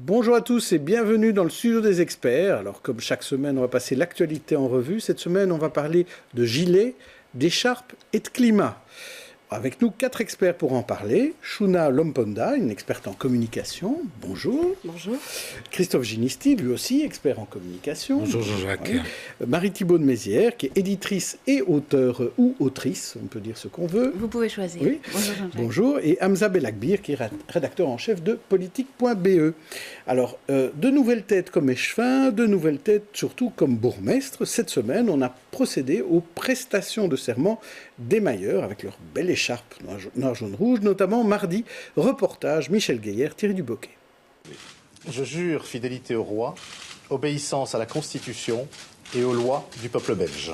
Bonjour à tous et bienvenue dans le studio des experts. Alors comme chaque semaine, on va passer l'actualité en revue. Cette semaine, on va parler de gilets, d'écharpes et de climat. Avec nous, 4 experts pour en parler. Shuna Lomponda, une experte en communication. Bonjour. Bonjour. Christophe Ginisti, lui aussi expert en communication. Bonjour Jean-Jacques. Oui. Marie Thibault de Mézières, qui est éditrice et auteure ou autrice, on peut dire ce qu'on veut. Vous pouvez choisir. Oui. Bonjour Jean-Jacques. Bonjour. Et Hamza Belakbir, qui est rédacteur en chef de politique.be. Alors, de nouvelles têtes comme échevin, de nouvelles têtes surtout comme bourgmestre. Cette semaine, on a procédé aux prestations de serment des mailleurs avec leur belle écharpe noir, jaune, rouge, notamment mardi. Reportage Michel Gaillard, Thierry Duboquet. Je jure fidélité au roi, obéissance à la Constitution et aux lois du peuple belge.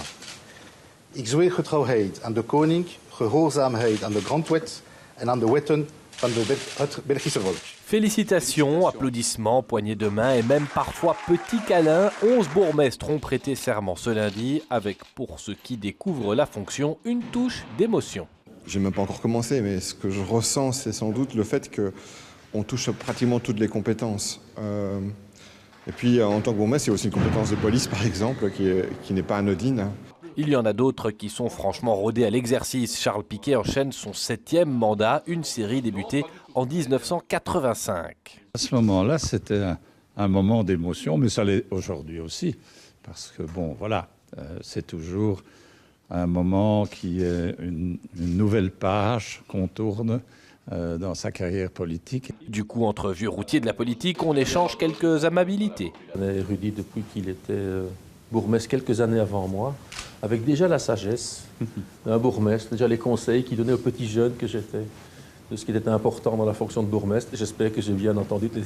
Ik zweer getrouwheid aan de koning, gehoorzaamheid aan de grondwet en aan de wetten van het Belgische volk. Félicitations, applaudissements, poignées de main et même parfois petits câlins. 11 bourgmestres ont prêté serment ce lundi avec, pour ceux qui découvrent la fonction, une touche d'émotion. Je n'ai même pas encore commencé, mais ce que je ressens, c'est sans doute le fait qu'on touche pratiquement toutes les compétences. Et puis, en tant que bourgmestre, il y a aussi une compétence de police, par exemple, qui n'est pas anodine. Il y en a d'autres qui sont franchement rodés à l'exercice. Charles Piquet enchaîne son 7e mandat, une série débutée en 1985. À ce moment-là, c'était un moment d'émotion, mais ça l'est aujourd'hui aussi. Parce que, bon, voilà, c'est toujours un moment qui est une nouvelle page qu'on tourne dans sa carrière politique. Du coup, entre vieux routiers de la politique, on échange quelques amabilités. On est érudit depuis qu'il était bourgmestre quelques années avant moi, avec déjà la sagesse d'un bourgmestre, déjà les conseils qu'il donnait aux petits jeunes que j'étais, de ce qui était important dans la fonction de bourgmestre. J'espère que j'ai bien entendu tes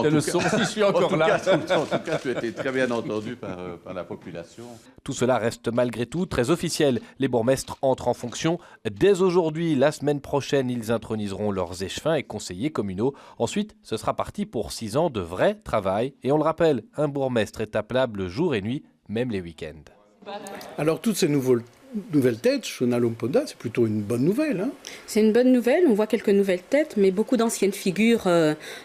leçons, si je suis encore là. En tout cas, tu as été très bien entendu par la population. Tout cela reste malgré tout très officiel. Les bourgmestres entrent en fonction dès aujourd'hui. La semaine prochaine, ils introniseront leurs échevins et conseillers communaux. Ensuite, ce sera parti pour 6 ans de vrai travail. Et on le rappelle, un bourgmestre est appelable jour et nuit, même les week-ends. Alors, toutes ces nouvelles têtes, Shuna Lomponda, c'est plutôt une bonne nouvelle. Hein. C'est une bonne nouvelle, on voit quelques nouvelles têtes, mais beaucoup d'anciennes figures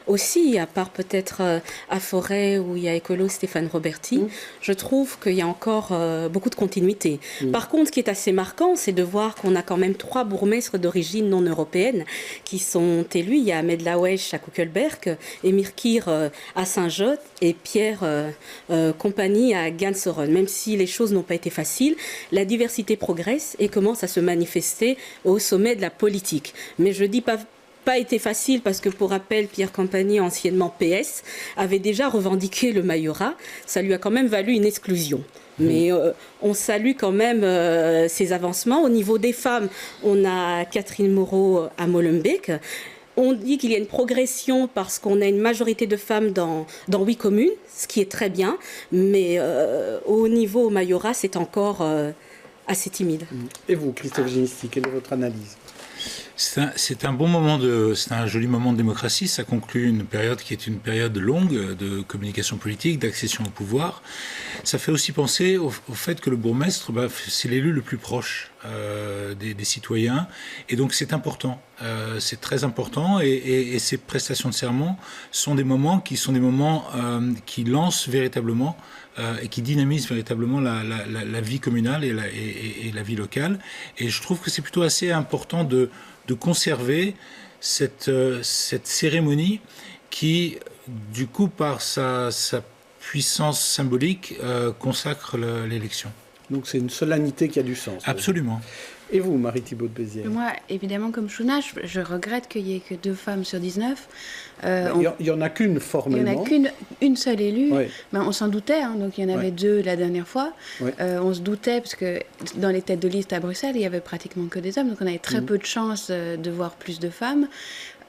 aussi, à part peut-être à Forêt où il y a Écolo Stéphane Roberti. Je trouve qu'il y a encore beaucoup de continuité. Par contre, ce qui est assez marquant, c'est de voir qu'on a quand même 3 bourgmestres d'origine non européenne qui sont élus. Il y a Ahmed Lawesh à Kuckelberg, Emir Kir à Saint-Jotte et Pierre Compagnie à Gansoron. Même si les choses n'ont pas été faciles, la diversité progresse et commence à se manifester au sommet de la politique. Mais je dis pas été facile parce que, pour rappel, Pierre Compagnie, anciennement PS, avait déjà revendiqué le majorat. Ça lui a quand même valu une exclusion. Mais on salue quand même ses avancements. Au niveau des femmes, on a Catherine Moreau à Molenbeek. On dit qu'il y a une progression parce qu'on a une majorité de femmes dans 8 communes, ce qui est très bien. Mais au niveau majorat, c'est encore assez timide. Et vous, Christophe Ginisti, quelle est votre analyse ? C'est un bon moment c'est un joli moment de démocratie. Ça conclut une période qui est une période longue de communication politique, d'accession au pouvoir. Ça fait aussi penser au fait que le bourgmestre, c'est l'élu le plus proche des citoyens, et donc c'est important. C'est très important, et ces prestations de serment sont des moments qui lancent véritablement et qui dynamisent véritablement la vie communale et la vie locale. Et je trouve que c'est plutôt assez important de conserver cette cérémonie qui, du coup, par sa puissance symbolique, consacre l'élection. Donc c'est une solennité qui a du sens. Absolument. Et vous, Marie Thibault de Béziers ? Moi, évidemment, comme Shuna, je regrette qu'il n'y ait que 2 femmes sur 19. Il n'y en a qu'une formellement. Il n'y en a qu'une seule élue. Oui. Ben, on s'en doutait, hein, donc il y en avait 2 la dernière fois. Oui. On se doutait, parce que dans les têtes de liste à Bruxelles, il n'y avait pratiquement que des hommes, donc on avait très peu de chances de voir plus de femmes.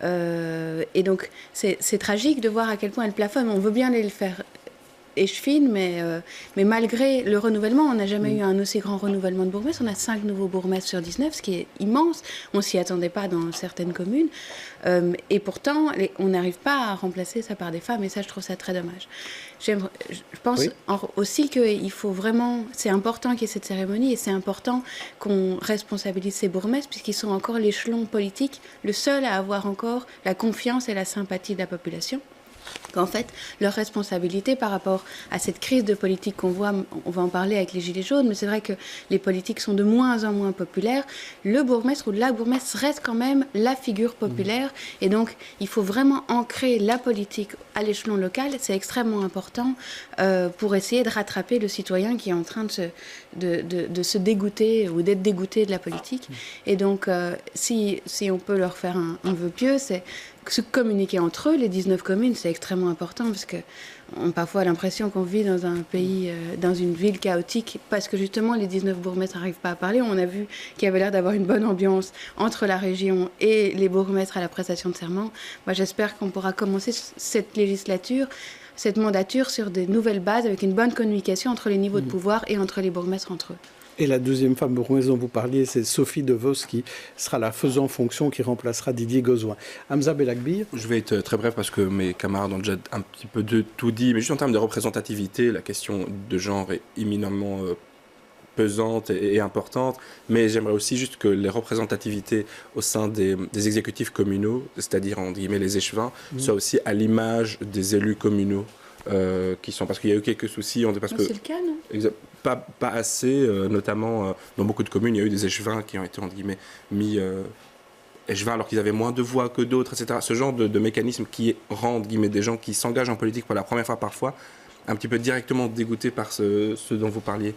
Et donc, c'est tragique de voir à quel point elles plafonnent. On veut bien les faire échevine, mais malgré le renouvellement, on n'a jamais eu un aussi grand renouvellement de bourgmestres. On a 5 nouveaux bourgmestres sur 19, ce qui est immense. On ne s'y attendait pas dans certaines communes. Et pourtant, on n'arrive pas à remplacer ça par des femmes, et ça, je trouve ça très dommage. Je pense aussi qu'il faut vraiment... C'est important qu'il y ait cette cérémonie, et c'est important qu'on responsabilise ces bourgmestres, puisqu'ils sont encore l'échelon politique, le seul à avoir encore la confiance et la sympathie de la population. qu'en fait, leur responsabilité par rapport à cette crise de politique qu'on voit, on va en parler avec les Gilets jaunes, mais c'est vrai que les politiques sont de moins en moins populaires. Le bourgmestre ou la bourgmestre reste quand même la figure populaire, et donc il faut vraiment ancrer la politique à l'échelon local. C'est extrêmement important pour essayer de rattraper le citoyen qui est en train de se dégoûter ou d'être dégoûté de la politique. Et donc, si on peut leur faire un vœu pieux, c'est se communiquer entre eux, les 19 communes, c'est extrêmement important parce qu'on a parfois l'impression qu'on vit dans un pays, dans une ville chaotique parce que justement les 19 bourgmestres n'arrivent pas à parler. On a vu qu'il y avait l'air d'avoir une bonne ambiance entre la région et les bourgmestres à la prestation de serment. Moi, j'espère qu'on pourra commencer cette législature, cette mandature sur des nouvelles bases avec une bonne communication entre les niveaux de pouvoir et entre les bourgmestres entre eux. Et la deuxième femme bourgmestre dont vous parliez, c'est Sophie De Vos qui sera la faisant fonction qui remplacera Didier Gozouin. Hamza Belakbir. Je vais être très bref parce que mes camarades ont déjà un petit peu tout dit, mais juste en termes de représentativité, la question de genre est éminemment pesante et importante, mais j'aimerais aussi juste que les représentativités au sein des exécutifs communaux, c'est-à-dire en guillemets les échevins, soient aussi à l'image des élus communaux. Qui sont, parce qu'il y a eu quelques soucis. Parce que, c'est le cas, non ? Pas assez, notamment dans beaucoup de communes, il y a eu des échevins qui ont été, entre guillemets, mis échevins alors qu'ils avaient moins de voix que d'autres, etc. Ce genre de mécanisme qui rend, entre guillemets, des gens qui s'engagent en politique pour la première fois parfois, un petit peu directement dégoûtés par ce dont vous parliez,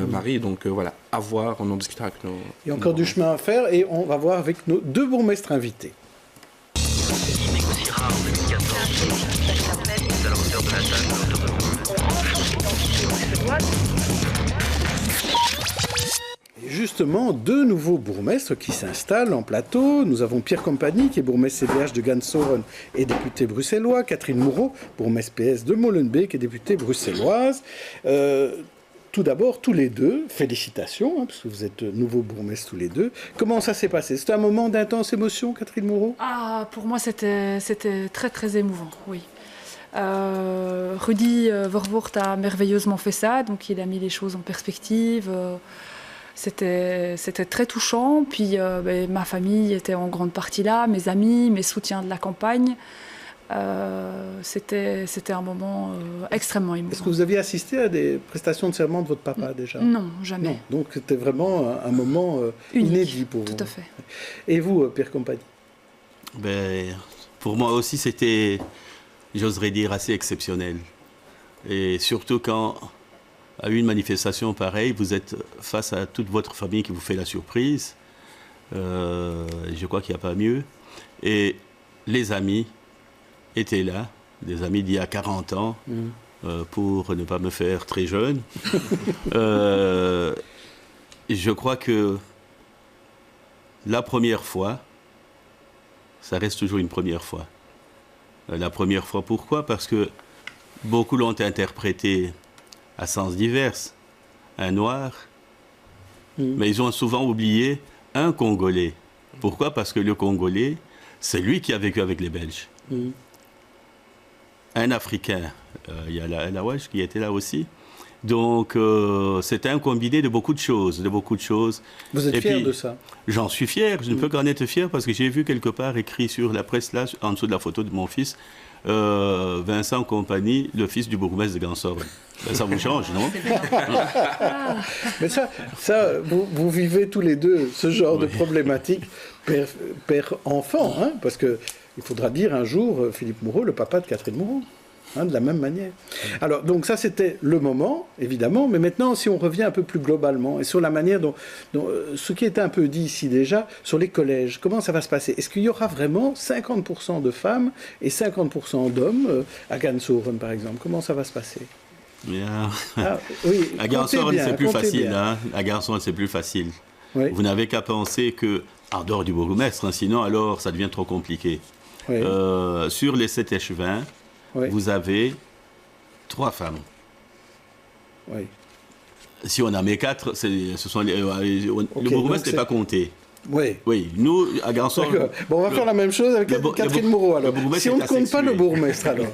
Marie. Donc voilà, à voir, on en discutera avec nos... Il y a encore du chemin à faire et on va voir avec nos deux bourgmestres invités. Et justement, deux nouveaux bourgmestres qui s'installent en plateau. Nous avons Pierre Compagnie, qui est bourgmestre CDH de Gansoren et député bruxellois. Catherine Moureau, bourgmestre PS de Molenbeek et députée bruxelloise. Tout d'abord, tous les deux, félicitations, parce que vous êtes nouveaux bourgmestres tous les deux. Comment ça s'est passé ? C'était un moment d'intense émotion, Catherine Moureau ? Pour moi, c'était très, très émouvant, oui. Rudy Vervoort a merveilleusement fait ça, donc il a mis les choses en perspective. C'était très touchant. Puis ma famille était en grande partie là, mes amis, mes soutiens de la campagne. C'était un moment extrêmement émouvant. Est-ce que vous aviez assisté à des prestations de serment de votre papa déjà ? Non, jamais. Non. Donc c'était vraiment un moment inédit pour vous. Tout à fait. Et vous, Pierre Compagnie ? Pour moi aussi, c'était, j'oserais dire, assez exceptionnel. Et surtout quand, à une manifestation pareille, vous êtes face à toute votre famille qui vous fait la surprise. Je crois qu'il n'y a pas mieux. Et les amis étaient là, des amis d'il y a 40 ans, pour ne pas me faire très jeune. Je crois que la première fois, ça reste toujours une première fois. La première fois, pourquoi ? Parce que beaucoup l'ont interprété à sens divers. Un noir, mais ils ont souvent oublié un Congolais. Pourquoi ? Parce que le Congolais, c'est lui qui a vécu avec les Belges. Un Africain, il y a la Welsh qui était là aussi. Donc, c'était un combiné de beaucoup de choses, Vous êtes fier de ça ? J'en suis fier, je ne peux qu'en être fier parce que j'ai vu quelque part écrit sur la presse, là, en dessous de la photo de mon fils, Vincent Compagnie, le fils du bourgmestre de Gansoren. Ça vous change, non ? Mais ça vous vivez tous les deux ce genre de problématique père-enfant, hein, parce qu'il faudra dire un jour Philippe Moureau, le papa de Catherine Moureau. De la même manière. Alors, donc ça, c'était le moment, évidemment, mais maintenant, si on revient un peu plus globalement, et sur la manière dont ce qui était un peu dit ici déjà, sur les collèges, comment ça va se passer ? Est-ce qu'il y aura vraiment 50% de femmes et 50% d'hommes à Gansoren, par exemple ? Comment ça va se passer ? Oui, à Gansoren, c'est plus facile. Hein. À Gansoren, c'est plus facile. Oui. Vous n'avez qu'à penser que, en dehors du bourgmestre, hein, sinon, alors, ça devient trop compliqué. Oui. Sur les 7 échevins, oui. Vous avez 3 femmes. Oui. Si on en met 4, le bourgmestre n'est pas compté. Oui. Oui, nous, à Ganson... Bon, on va faire la même chose avec Catherine Moreau, alors. Si on ne compte pas le bourgmestre, alors,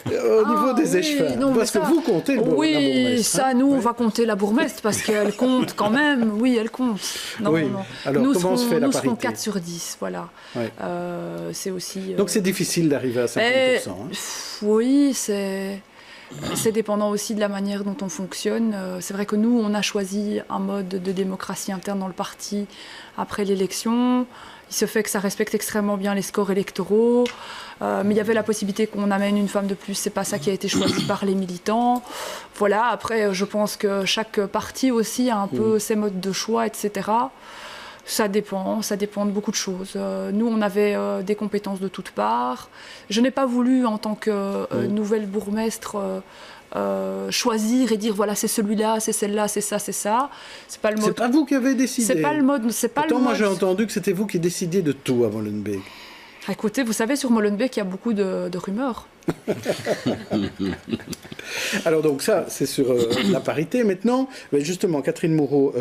au niveau des échevins, parce que vous comptez la bourgmestre. Oui, ça, nous, on va compter la bourgmestre, parce qu'elle compte quand même. Oui, elle compte. Non, oui. non. Alors, nous comment se fait la parité? Nous serons 4 sur 10, voilà. Oui. C'est aussi... Donc, c'est difficile d'arriver à 50%. Oui, c'est dépendant aussi de la manière dont on fonctionne. C'est vrai que nous, on a choisi un mode de démocratie interne dans le parti après l'élection. Il se fait que ça respecte extrêmement bien les scores électoraux. Mais il y avait la possibilité qu'on amène une femme de plus. C'est pas ça qui a été choisi par les militants. Voilà, après, je pense que chaque parti aussi a un peu ses modes de choix, etc. Ça dépend de beaucoup de choses. Nous, on avait des compétences de toutes parts. Je n'ai pas voulu, en tant que nouvelle bourgmestre, choisir et dire voilà, c'est celui-là, c'est celle-là, c'est ça, c'est ça. C'est pas le mode. C'est pas vous qui avez décidé. C'est pas le mode. Moi, j'ai entendu que c'était vous qui décidiez de tout à Molenbeek. Écoutez, vous savez, sur Molenbeek, il y a beaucoup de rumeurs. Alors donc ça, c'est sur la parité. Maintenant, justement, Catherine Moreau,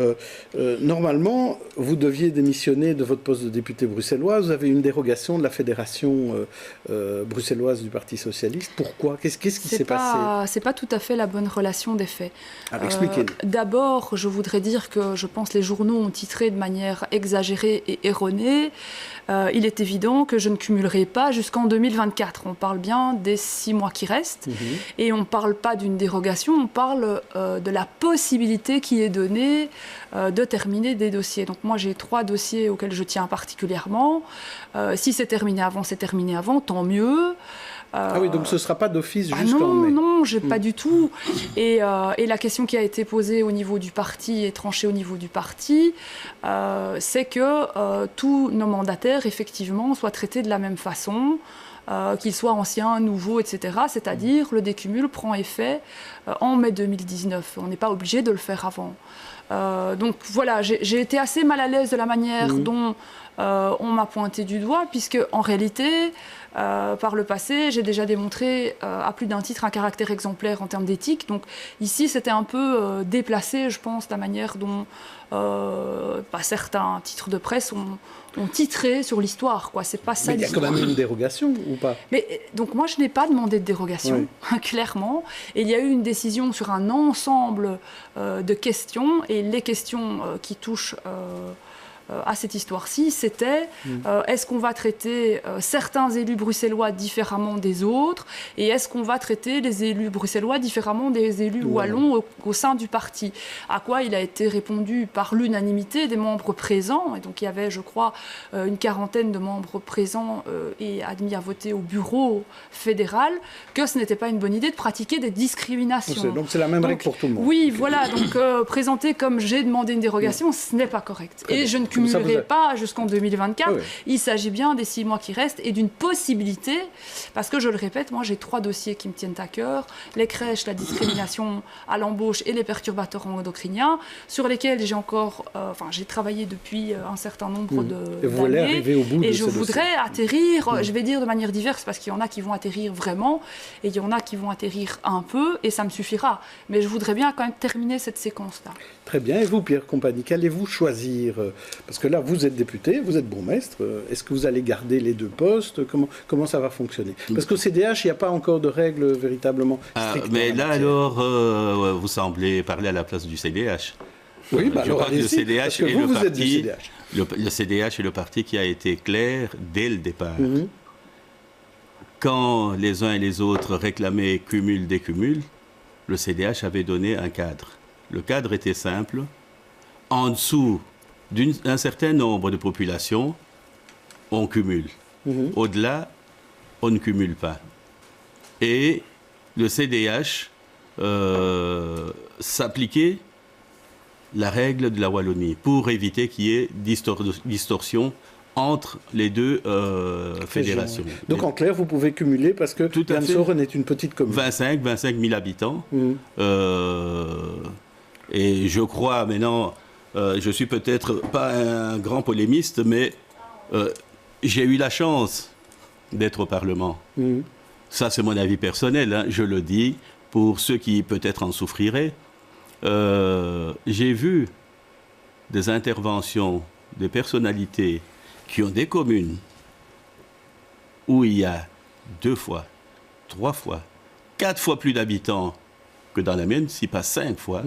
normalement, vous deviez démissionner de votre poste de députée bruxelloise. Vous avez une dérogation de la fédération bruxelloise du Parti socialiste. Pourquoi? Qu'est-ce qui s'est passé? C'est pas tout à fait la bonne relation des faits. Alors expliquez-nous. D'abord, je voudrais dire que je pense que les journaux ont titré de manière exagérée et erronée. Il est évident que je ne cumulerai pas jusqu'en 2024. On parle bien des 6 mois qui restent. Et on ne parle pas d'une dérogation, on parle de la possibilité qui est donnée de terminer des dossiers. Donc moi, j'ai 3 dossiers auxquels je tiens particulièrement. Si c'est terminé avant, tant mieux. Ah oui, donc ce ne sera pas d'office jusqu'en mai. Non, pas du tout. Et la question qui a été posée au niveau du parti et tranchée au niveau du parti, c'est que tous nos mandataires, effectivement, soient traités de la même façon, qu'ils soient anciens, nouveaux, etc. C'est-à-dire, le décumul prend effet en mai 2019. On n'est pas obligé de le faire avant. Donc voilà, j'ai été assez mal à l'aise de la manière dont on m'a pointé du doigt, puisque en réalité, par le passé, j'ai déjà démontré à plus d'un titre un caractère exemplaire en termes d'éthique. Donc ici, c'était un peu déplacé, je pense, la manière dont certains titres de presse ont titré sur l'histoire, quoi. C'est pas ça. Mais il y a quand même une dérogation ou pas? Mais donc moi, je n'ai pas demandé de dérogation, clairement. Et il y a eu une décision sur un ensemble de questions, et les questions qui touchent à cette histoire-ci, c'était est-ce qu'on va traiter certains élus bruxellois différemment des autres, et est-ce qu'on va traiter les élus bruxellois différemment des élus wallons au sein du parti? À quoi il a été répondu par l'unanimité des membres présents, et donc il y avait, je crois, une quarantaine de membres présents et admis à voter au bureau fédéral, que ce n'était pas une bonne idée de pratiquer des discriminations. Donc c'est la même règle pour tout le monde. Oui, voilà, donc présenter comme j'ai demandé une dérogation, ce n'est pas correct. Et je ne cumulerai pas jusqu'en 2024. Il s'agit bien des 6 mois qui restent et d'une possibilité, parce que je le répète, moi j'ai 3 dossiers qui me tiennent à cœur, les crèches, la discrimination à l'embauche et les perturbateurs endocriniens, sur lesquels j'ai travaillé depuis un certain nombre d'années, et je voudrais atterrir, je vais dire de manière diverse, parce qu'il y en a qui vont atterrir vraiment, et il y en a qui vont atterrir un peu, et ça me suffira. Mais je voudrais bien quand même terminer cette séquence-là. Très bien. Et vous, Pierre Compagnie, qu'allez-vous choisir? Parce que là, vous êtes député, vous êtes bourgmestre. Est-ce que vous allez garder les 2 postes? Comment ça va fonctionner? Parce qu'au CDH, il n'y a pas encore de règles véritablement strictes. Mais là, alors, vous semblez parler à la place du CDH. Oui, je crois que le CDH est vous êtes du CDH. Le CDH est le parti qui a été clair dès le départ. Quand les uns et les autres réclamaient cumul-décumul, le CDH avait donné un cadre. Le cadre était simple. En dessous d'un certain nombre de populations, on cumule. Au-delà, on ne cumule pas. Et le CDH s'appliquait la règle de la Wallonie pour éviter qu'il y ait distorsion entre les 2 fédérations. Donc en clair, vous pouvez cumuler parce que Gansoren est une petite commune. 25 000 habitants. Et je crois maintenant, je suis peut-être pas un grand polémiste, mais j'ai eu la chance d'être au Parlement. Ça, c'est mon avis personnel, hein, je le dis, pour ceux qui peut-être en souffriraient. J'ai vu des interventions des personnalités qui ont des communes où il y a 2 fois, 3 fois, 4 fois plus d'habitants que dans la mienne, si pas 5 fois,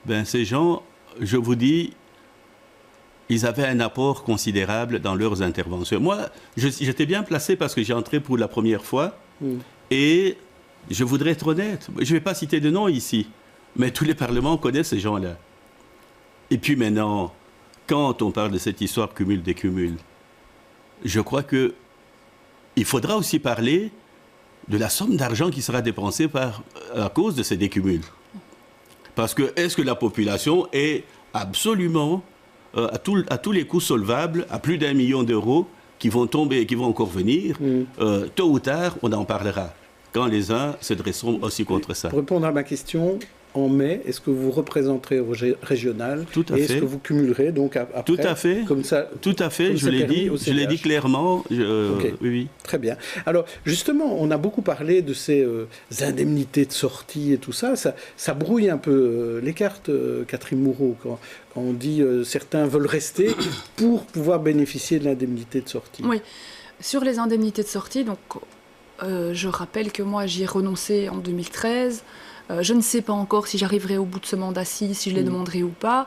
ben ces gens, je vous dis, ils avaient un apport considérable dans leurs interventions. Moi, j'étais bien placé parce que j'ai entré pour la première fois et je voudrais être honnête. Je ne vais pas citer de nom ici, mais tous les parlements connaissent ces gens-là. Et puis maintenant, quand on parle de cette histoire cumul-décumul, je crois que il faudra aussi parler de la somme d'argent qui sera dépensée à cause de ces décumuls. Parce que est-ce que la population est absolument à tous les coûts solvables, à plus d'1 million d'euros qui vont tomber, qui vont encore venir, tôt ou tard, on en parlera, quand les uns se dresseront aussi contre ça. Pour répondre à ma question, en mai, est-ce que vous représenterez au régional? Tout à fait. Est-ce que vous cumulerez donc après? Tout à fait. Comme ça, tout à fait. Je l'ai dit clairement. Okay. Oui. Très bien. Alors justement, on a beaucoup parlé de ces indemnités de sortie et tout ça. Ça brouille un peu les cartes, Catherine Moureau, quand on dit certains veulent rester pour pouvoir bénéficier de l'indemnité de sortie. Oui. Sur les indemnités de sortie, donc je rappelle que moi j'y ai renoncé en 2013. Je ne sais pas encore si j'arriverai au bout de ce mandat-ci, si je les demanderai ou pas,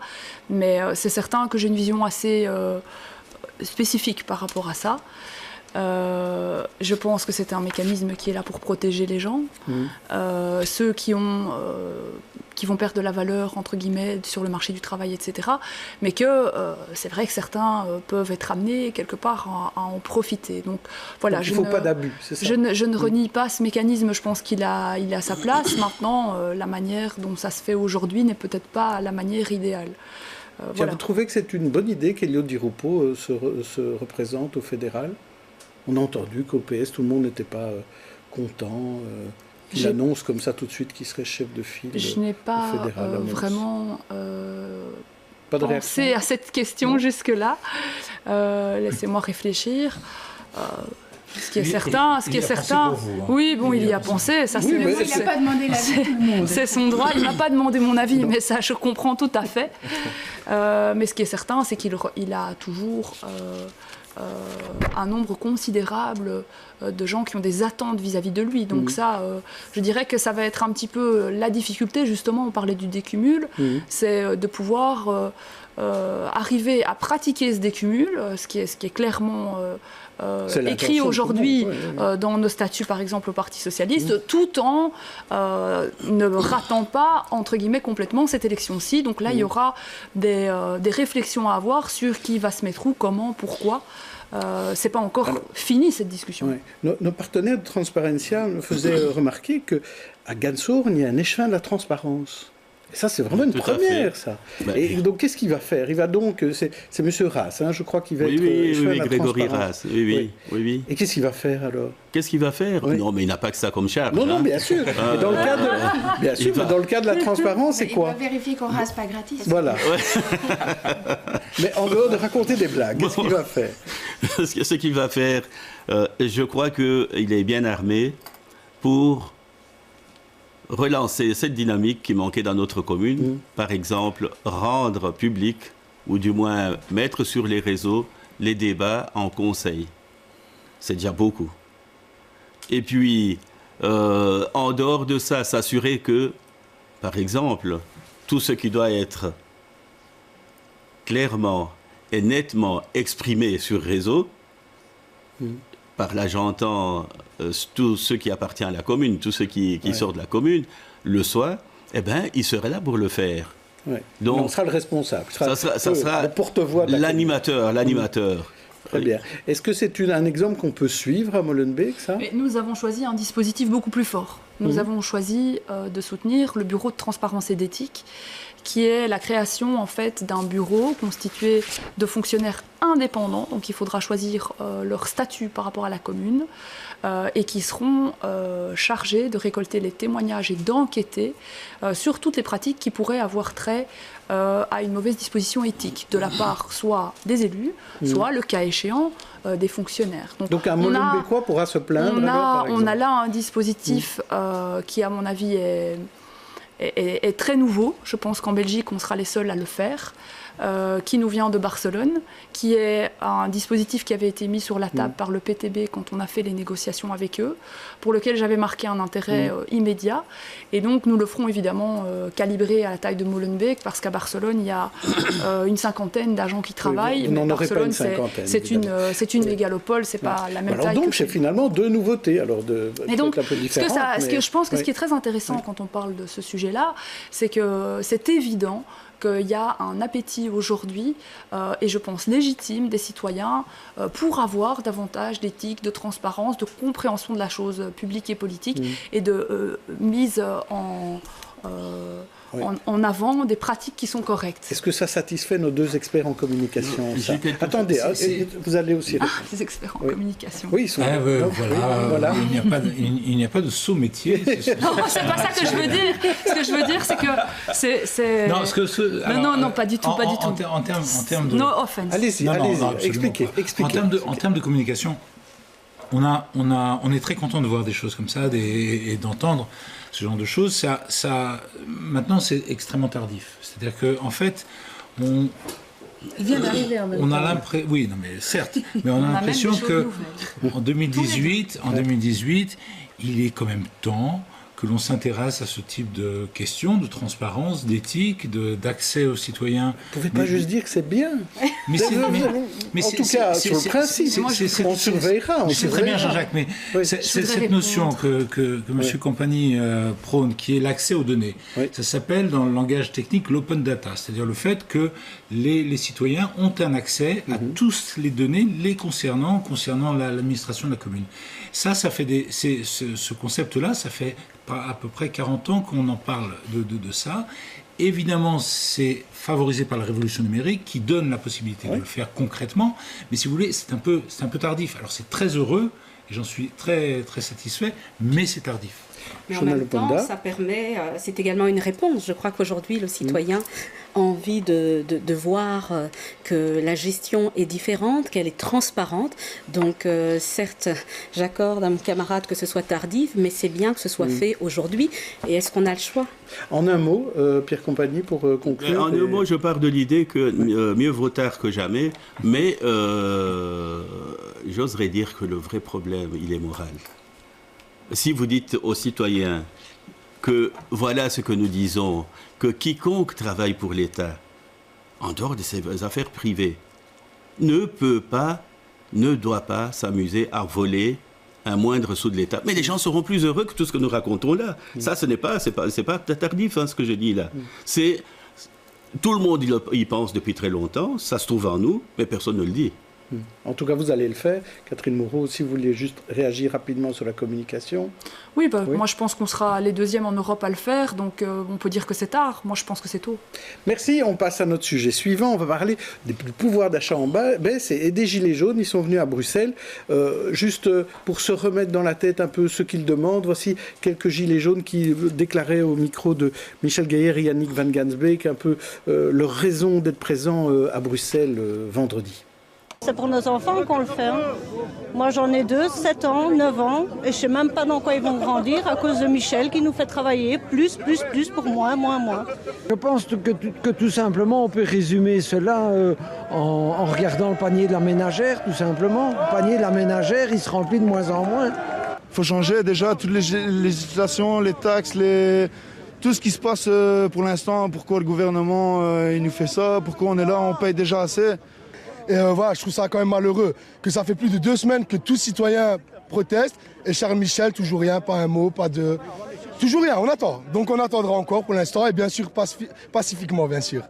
mais c'est certain que j'ai une vision assez spécifique par rapport à ça. Je pense que c'est un mécanisme qui est là pour protéger les gens, ceux qui vont perdre de la valeur, entre guillemets, sur le marché du travail, etc. Mais que c'est vrai que certains peuvent être amenés quelque part à en profiter. Donc voilà, il ne faut pas d'abus, c'est ça. Je ne renie pas ce mécanisme, je pense qu'il a sa place. Maintenant, la manière dont ça se fait aujourd'hui n'est peut-être pas la manière idéale. Voilà. Vous trouvez que c'est une bonne idée qu'Elio Di Rupo se représente au fédéral? On a entendu qu'au PS, tout le monde n'était pas content, qu'il annonce comme ça tout de suite qu'il serait chef de file au fédéral. Je n'ai pas vraiment pas de pensé à cette question jusque-là. Laissez-moi réfléchir. Ce qui est certain, oui, bon, il y a pensé. Ça, il n'a pas demandé l'avis de tout le monde. C'est son droit. Il ne m'a pas demandé mon avis, mais ça, je comprends tout à fait. Mais ce qui est certain, c'est qu'il a toujours un nombre considérable de gens qui ont des attentes vis-à-vis de lui. Donc ça, je dirais que ça va être un petit peu la difficulté, justement, on parlait du décumul, c'est de pouvoir arriver à pratiquer ce décumul, ce qui est clairement écrit aujourd'hui dans nos statuts, par exemple, au Parti Socialiste, tout en ne ratant pas, entre guillemets, complètement cette élection-ci. Donc là, il y aura des réflexions à avoir sur qui va se mettre où, comment, pourquoi. C'est pas encore fini, cette discussion. Nos partenaires de Transparencia me faisaient remarquer qu'à Gansourne, il y a un échevin de la transparence. Et ça, c'est vraiment une première, ça. Et donc, qu'est-ce qu'il va faire? Il va donc... C'est M. Rass, je crois qu'il va être... Oui, Grégory Rass. Oui. Et qu'est-ce qu'il va faire, alors? Qu'est-ce qu'il va faire? Non, mais il n'a pas que ça comme charge. Non, bien sûr. Mais dans le cas de... Bien sûr, mais dans le cas de la transparence, c'est quoi? Il va vérifier qu'on rase pas gratis. Voilà. Mais en dehors de raconter des blagues, qu'est-ce qu'il va faire? Ce qu'il va faire, je crois qu'il est bien armé pour relancer cette dynamique qui manquait dans notre commune. Par exemple, rendre public, ou du moins mettre sur les réseaux, les débats en conseil. C'est déjà beaucoup. Et puis, en dehors de ça, s'assurer que, par exemple, tout ce qui doit être clairement et nettement exprimé sur réseau, par là j'entends tout ce qui appartient à la commune, tout ce qui sort de la commune, le soir, il serait là pour le faire. Donc, on sera le responsable. Ça sera le porte-voix de l'animateur. Très bien. Est-ce que c'est un exemple qu'on peut suivre à Molenbeek, ça? Mais nous avons choisi un dispositif beaucoup plus fort. Nous avons choisi de soutenir le bureau de transparence et d'éthique, qui est la création en fait d'un bureau constitué de fonctionnaires indépendants, donc il faudra choisir leur statut par rapport à la commune, et qui seront chargés de récolter les témoignages et d'enquêter sur toutes les pratiques qui pourraient avoir trait à une mauvaise disposition éthique, de la part soit des élus, soit, le cas échéant, des fonctionnaires. Donc un Molenbeekois pourra se plaindre? On a là un dispositif qui, à mon avis, est très nouveau. Je pense qu'en Belgique, on sera les seuls à le faire. Qui nous vient de Barcelone, qui est un dispositif qui avait été mis sur la table par le PTB quand on a fait les négociations avec eux, pour lequel j'avais marqué un intérêt immédiat. Et donc nous le ferons évidemment calibré à la taille de Molenbeek, parce qu'à Barcelone, il y a une cinquantaine d'agents qui travaillent. Vous n'en aurez pas une Barcelone, cinquantaine. c'est une mégalopole, c'est pas la même taille. Alors donc, c'est finalement deux nouveautés, alors et donc, un peu différentes. ce que je pense que ce qui est très intéressant quand on parle de ce sujet-là, c'est que c'est évident qu'il y a un appétit aujourd'hui, et je pense légitime, des citoyens pour avoir davantage d'éthique, de transparence, de compréhension de la chose publique et politique, et de mise en avant des pratiques qui sont correctes. Est-ce que ça satisfait nos deux experts en communication? Attendez, vous allez aussi répondre. Des experts en communication. Oui, ils sont voilà. Il n'y a pas de saut métier. Non, c'est pas ça que je veux dire. Ce que je veux dire, c'est que c'est... Non, pas du tout, pas du tout. En termes de... No offense. Allez-y, expliquez. En termes de communication, on est très content de voir des choses comme ça et d'entendre ce genre de choses. Maintenant, c'est extrêmement tardif. C'est-à-dire qu'en fait, Il vient d'arriver en même temps. On a l'impression, oui, non, mais certes, mais on a l'impression qu'en 2018, il est quand même temps que l'on s'intéresse à ce type de questions, de transparence, d'éthique, d'accès aux citoyens. Vous ne pouvez pas juste dire que c'est bien. Mais en tout cas, sur le principe, on surveillera. C'est très bien, Jean-Jacques, mais cette notion que M. Compagnie prône, qui est l'accès aux données, ça s'appelle dans le langage technique l'open data, c'est-à-dire le fait que les citoyens ont un accès à toutes les données les concernant l'administration de la commune. Ça fait ce concept-là, ça fait à peu près 40 ans qu'on en parle de ça. Évidemment, c'est favorisé par la révolution numérique qui donne la possibilité de le faire concrètement, mais si vous voulez, c'est un peu tardif. Alors c'est très heureux, et j'en suis très, très satisfait, mais c'est tardif. Mais en même temps, ça permet, c'est également une réponse. Je crois qu'aujourd'hui, le citoyen a envie de voir que la gestion est différente, qu'elle est transparente. Donc, certes, j'accorde à mon camarade que ce soit tardif, mais c'est bien que ce soit fait aujourd'hui. Et est-ce qu'on a le choix? En un mot, Pierre Compagnie, pour conclure. En un mot, je pars de l'idée que mieux vaut tard que jamais, mais j'oserais dire que le vrai problème, il est moral. Si vous dites aux citoyens que voilà ce que nous disons, que quiconque travaille pour l'État, en dehors de ses affaires privées, ne doit pas s'amuser à voler un moindre sou de l'État. Mais les gens seront plus heureux que tout ce que nous racontons là. Ça, c'est pas tardif, ce que je dis là. Tout le monde y pense depuis très longtemps, ça se trouve en nous, mais personne ne le dit. En tout cas, vous allez le faire. Catherine Moreau, si vous voulez juste réagir rapidement sur la communication. Oui, moi je pense qu'on sera les deuxièmes en Europe à le faire, donc on peut dire que c'est tard. Moi je pense que c'est tôt. Merci, on passe à notre sujet suivant. On va parler du pouvoir d'achat en baisse et des Gilets jaunes. Ils sont venus à Bruxelles. Juste pour se remettre dans la tête un peu ce qu'ils demandent, voici quelques Gilets jaunes qui déclaraient au micro de Michel Gaillard et Yannick Van Gansbeek un peu leur raison d'être présents à Bruxelles vendredi. C'est pour nos enfants qu'on le fait. Moi j'en ai 2, 7 ans, 9 ans, et je ne sais même pas dans quoi ils vont grandir à cause de Michel qui nous fait travailler plus pour moins. Je pense que tout simplement on peut résumer cela en regardant le panier de la ménagère, tout simplement. Le panier de la ménagère, il se remplit de moins en moins. Il faut changer déjà toutes les législations, les taxes, tout ce qui se passe pour l'instant. Pourquoi le gouvernement il nous fait ça? Pourquoi on est là, on paye déjà assez? Et voilà, je trouve ça quand même malheureux que ça fait plus de 2 semaines que tout citoyen proteste et Charles Michel, toujours rien, pas un mot, toujours rien, on attend. Donc on attendra encore pour l'instant et bien sûr pacifiquement, bien sûr.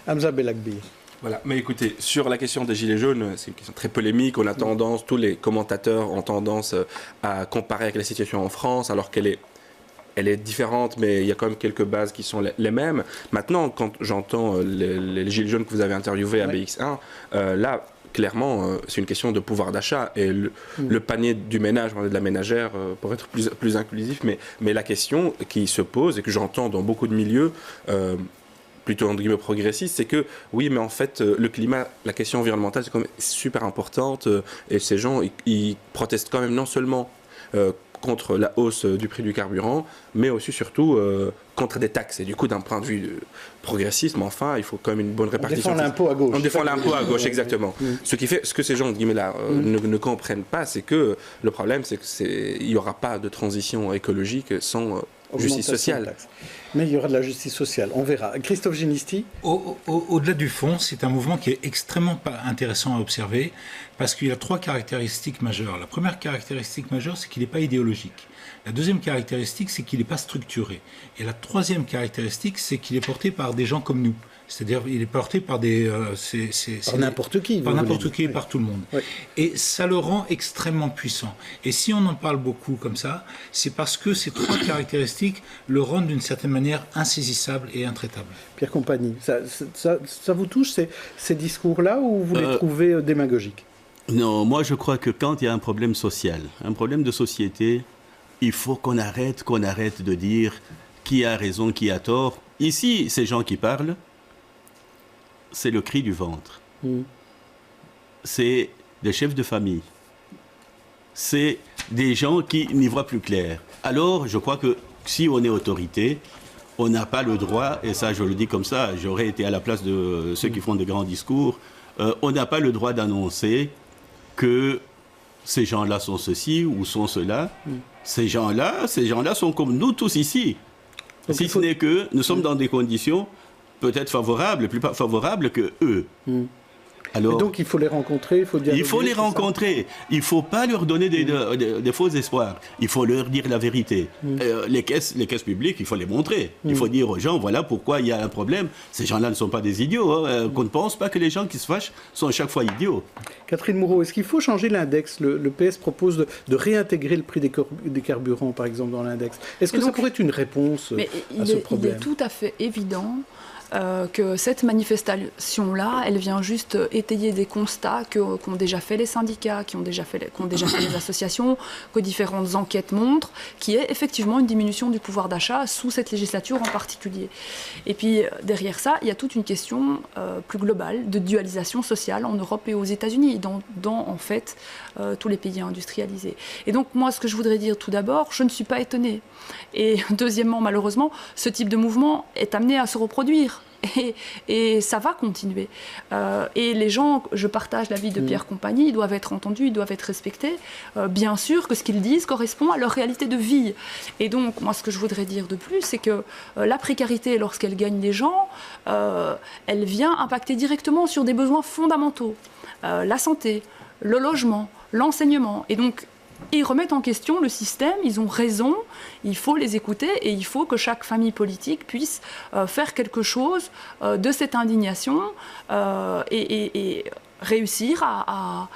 Hamza Belakbir. Voilà, mais écoutez, sur la question des Gilets jaunes, c'est une question très polémique. On a tendance, tous les commentateurs ont tendance à comparer avec la situation en France alors qu'elle est différente, mais il y a quand même quelques bases qui sont les mêmes. Maintenant, quand j'entends les Gilets jaunes que vous avez interviewés à BX1, là, clairement, c'est une question de pouvoir d'achat. Et le panier du ménage, de la ménagère, pour être plus inclusif, mais la question qui se pose, et que j'entends dans beaucoup de milieux, plutôt entre guillemets progressistes, c'est que, oui, mais en fait, le climat, la question environnementale, c'est quand même super importante, et ces gens, ils protestent quand même non seulement contre la hausse du prix du carburant, mais aussi surtout contre des taxes. Et du coup, d'un point de vue progressisme, enfin, il faut quand même une bonne répartition. On défend l'impôt à gauche. On défend l'impôt à gauche, exactement. Ce qui fait, ce que ces gens là ne comprennent pas, c'est que le problème, c'est qu'il n'y aura pas de transition écologique sans justice sociale. Mais il y aura de la justice sociale, on verra. Christophe Ginisti. Au-delà du fond, c'est un mouvement qui est extrêmement intéressant à observer parce qu'il a 3 caractéristiques majeures. La première caractéristique majeure, c'est qu'il n'est pas idéologique. La deuxième caractéristique, c'est qu'il n'est pas structuré. Et la troisième caractéristique, c'est qu'il est porté par des gens comme nous. C'est-à-dire il est porté par des... par n'importe qui. Par n'importe qui et par tout le monde. Oui. Et ça le rend extrêmement puissant. Et si on en parle beaucoup comme ça, c'est parce que ces 3 caractéristiques le rendent d'une certaine manière insaisissable et intraitable. Pierre Compagnie, ça vous touche ces discours-là ou vous les trouvez démagogiques? Non, moi je crois que quand il y a un problème social, un problème de société, il faut qu'on arrête de dire qui a raison, qui a tort. Ici, ces gens qui parlent, c'est le cri du ventre. C'est des chefs de famille. C'est des gens qui n'y voient plus clair. Alors, je crois que si on est autorité, on n'a pas le droit, et ça je le dis comme ça, j'aurais été à la place de ceux qui font de grands discours, on n'a pas le droit d'annoncer que ces gens-là sont ceci ou sont cela. Ces gens-là sont comme nous tous ici. Donc si ce n'est que nous sommes dans des conditions peut-être favorables, plus favorables que eux. Alors, et donc il faut les rencontrer, il faut dialoguer. Il faut les rencontrer. Il ne faut pas leur donner des faux espoirs. Il faut leur dire la vérité. Les caisses publiques, il faut les montrer. Il faut dire aux gens, voilà pourquoi il y a un problème. Ces gens-là ne sont pas des idiots. Qu'on ne pense pas que les gens qui se fâchent sont à chaque fois idiots. Catherine Moreau, est-ce qu'il faut changer l'index? Le PS propose de réintégrer le prix des carburants, par exemple, dans l'index. Est-ce que ça pourrait être une réponse à ce problème? Il est tout à fait évident que cette manifestation-là, elle vient juste étayer des constats qu'ont déjà fait les syndicats, qu'ont déjà fait les associations, que différentes enquêtes montrent, qui est effectivement une diminution du pouvoir d'achat sous cette législature en particulier. Et puis derrière ça, il y a toute une question plus globale de dualisation sociale en Europe et aux États-Unis, dans en fait tous les pays industrialisés. Et donc moi, ce que je voudrais dire tout d'abord, je ne suis pas étonnée. Et deuxièmement, malheureusement, ce type de mouvement est amené à se reproduire. Et ça va continuer. Et les gens, je partage l'avis de Pierre Compagnie, ils doivent être entendus, ils doivent être respectés. Bien sûr que ce qu'ils disent correspond à leur réalité de vie. Et donc, moi, ce que je voudrais dire de plus, c'est que la précarité, lorsqu'elle gagne les gens, elle vient impacter directement sur des besoins fondamentaux. La santé, le logement, l'enseignement. Et donc, ils remettent en question le système, ils ont raison, il faut les écouter et il faut que chaque famille politique puisse faire quelque chose de cette indignation et réussir à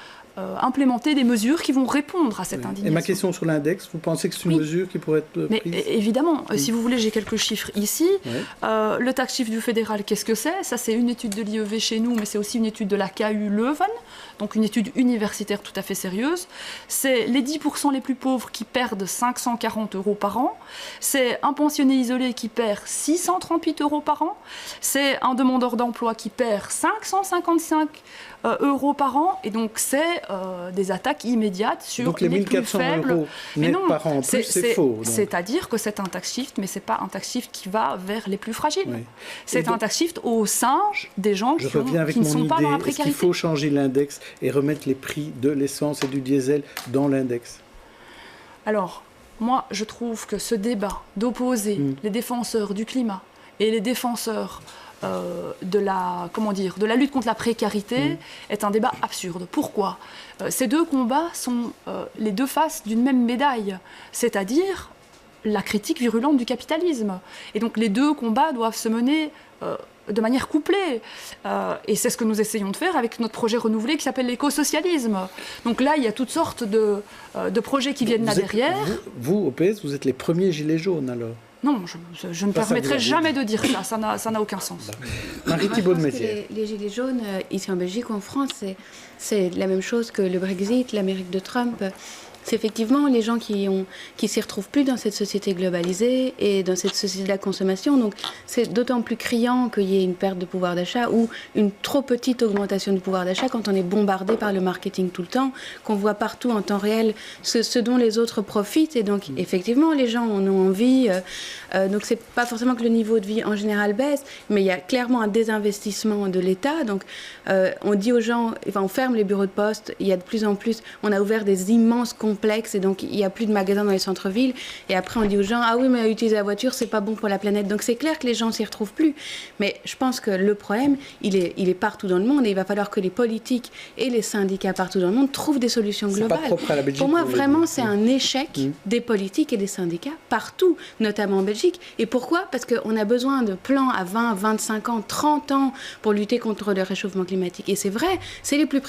implémenter des mesures qui vont répondre à cette indignation. Et ma question sur l'index, vous pensez que c'est une mesure qui pourrait être prise? Mais évidemment, si vous voulez, j'ai quelques chiffres ici. Le tax shift du fédéral, qu'est-ce que c'est? Ça, c'est une étude de l'IEV chez nous, mais c'est aussi une étude de la KU Leuven, donc une étude universitaire tout à fait sérieuse. C'est les 10% les plus pauvres qui perdent 540 € par an. C'est un pensionné isolé qui perd 638 € par an. C'est un demandeur d'emploi qui perd 555 € par an. Et donc, c'est des attaques immédiates sur donc les 1400 € net par an, c'est faux. C'est-à-dire que c'est un tax shift, mais ce n'est pas un tax shift qui va vers les plus fragiles. C'est un tax shift au sein des gens qui ne sont pas dans la précarité. Est-ce qu'il faut changer l'index et remettre les prix de l'essence et du diesel dans l'index? Alors, moi, je trouve que ce débat d'opposer les défenseurs du climat et les défenseurs de la lutte contre la précarité est un débat absurde. Pourquoi? Ces deux combats sont les deux faces d'une même médaille, c'est-à-dire la critique virulente du capitalisme. Et donc les deux combats doivent se mener de manière couplée. Et c'est ce que nous essayons de faire avec notre projet renouvelé qui s'appelle l'écosocialisme. Donc là, il y a toutes sortes de projets qui viennent là derrière. Vous, au PS, vous êtes les premiers gilets jaunes alors? Non, je ne permettrai jamais de dire ça, ça n'a aucun sens. Marie-Thibaud de Maizière. Les gilets jaunes, ici en Belgique ou en France, c'est la même chose que le Brexit, l'Amérique de Trump. c'est effectivement les gens qui s'y retrouvent plus dans cette société globalisée et dans cette société de la consommation. Donc c'est d'autant plus criant qu'il y ait une perte de pouvoir d'achat ou une trop petite augmentation du pouvoir d'achat quand on est bombardé par le marketing tout le temps, qu'on voit partout en temps réel ce dont les autres profitent. Et donc effectivement les gens en ont envie. Donc c'est pas forcément que le niveau de vie en général baisse, mais il y a clairement un désinvestissement de l'État. Donc on dit aux gens, enfin, on ferme les bureaux de poste, il y a de plus en plus, on a ouvert des immenses complexes et donc il n'y a plus de magasins dans les centres-villes. Et après on dit aux gens, ah oui, mais utiliser la voiture, c'est pas bon pour la planète. Donc c'est clair que les gens s'y retrouvent plus. Mais je pense que le problème, il est partout dans le monde et il va falloir que les politiques et les syndicats partout dans le monde trouvent des solutions globales. Pas propre à la Belgique, pour moi, vraiment, c'est un échec des politiques et des syndicats partout, notamment en Belgique. Et pourquoi ? Parce qu'on a besoin de plans à 20, 25 ans, 30 ans pour lutter contre le réchauffement climatique. Et c'est vrai, c'est les plus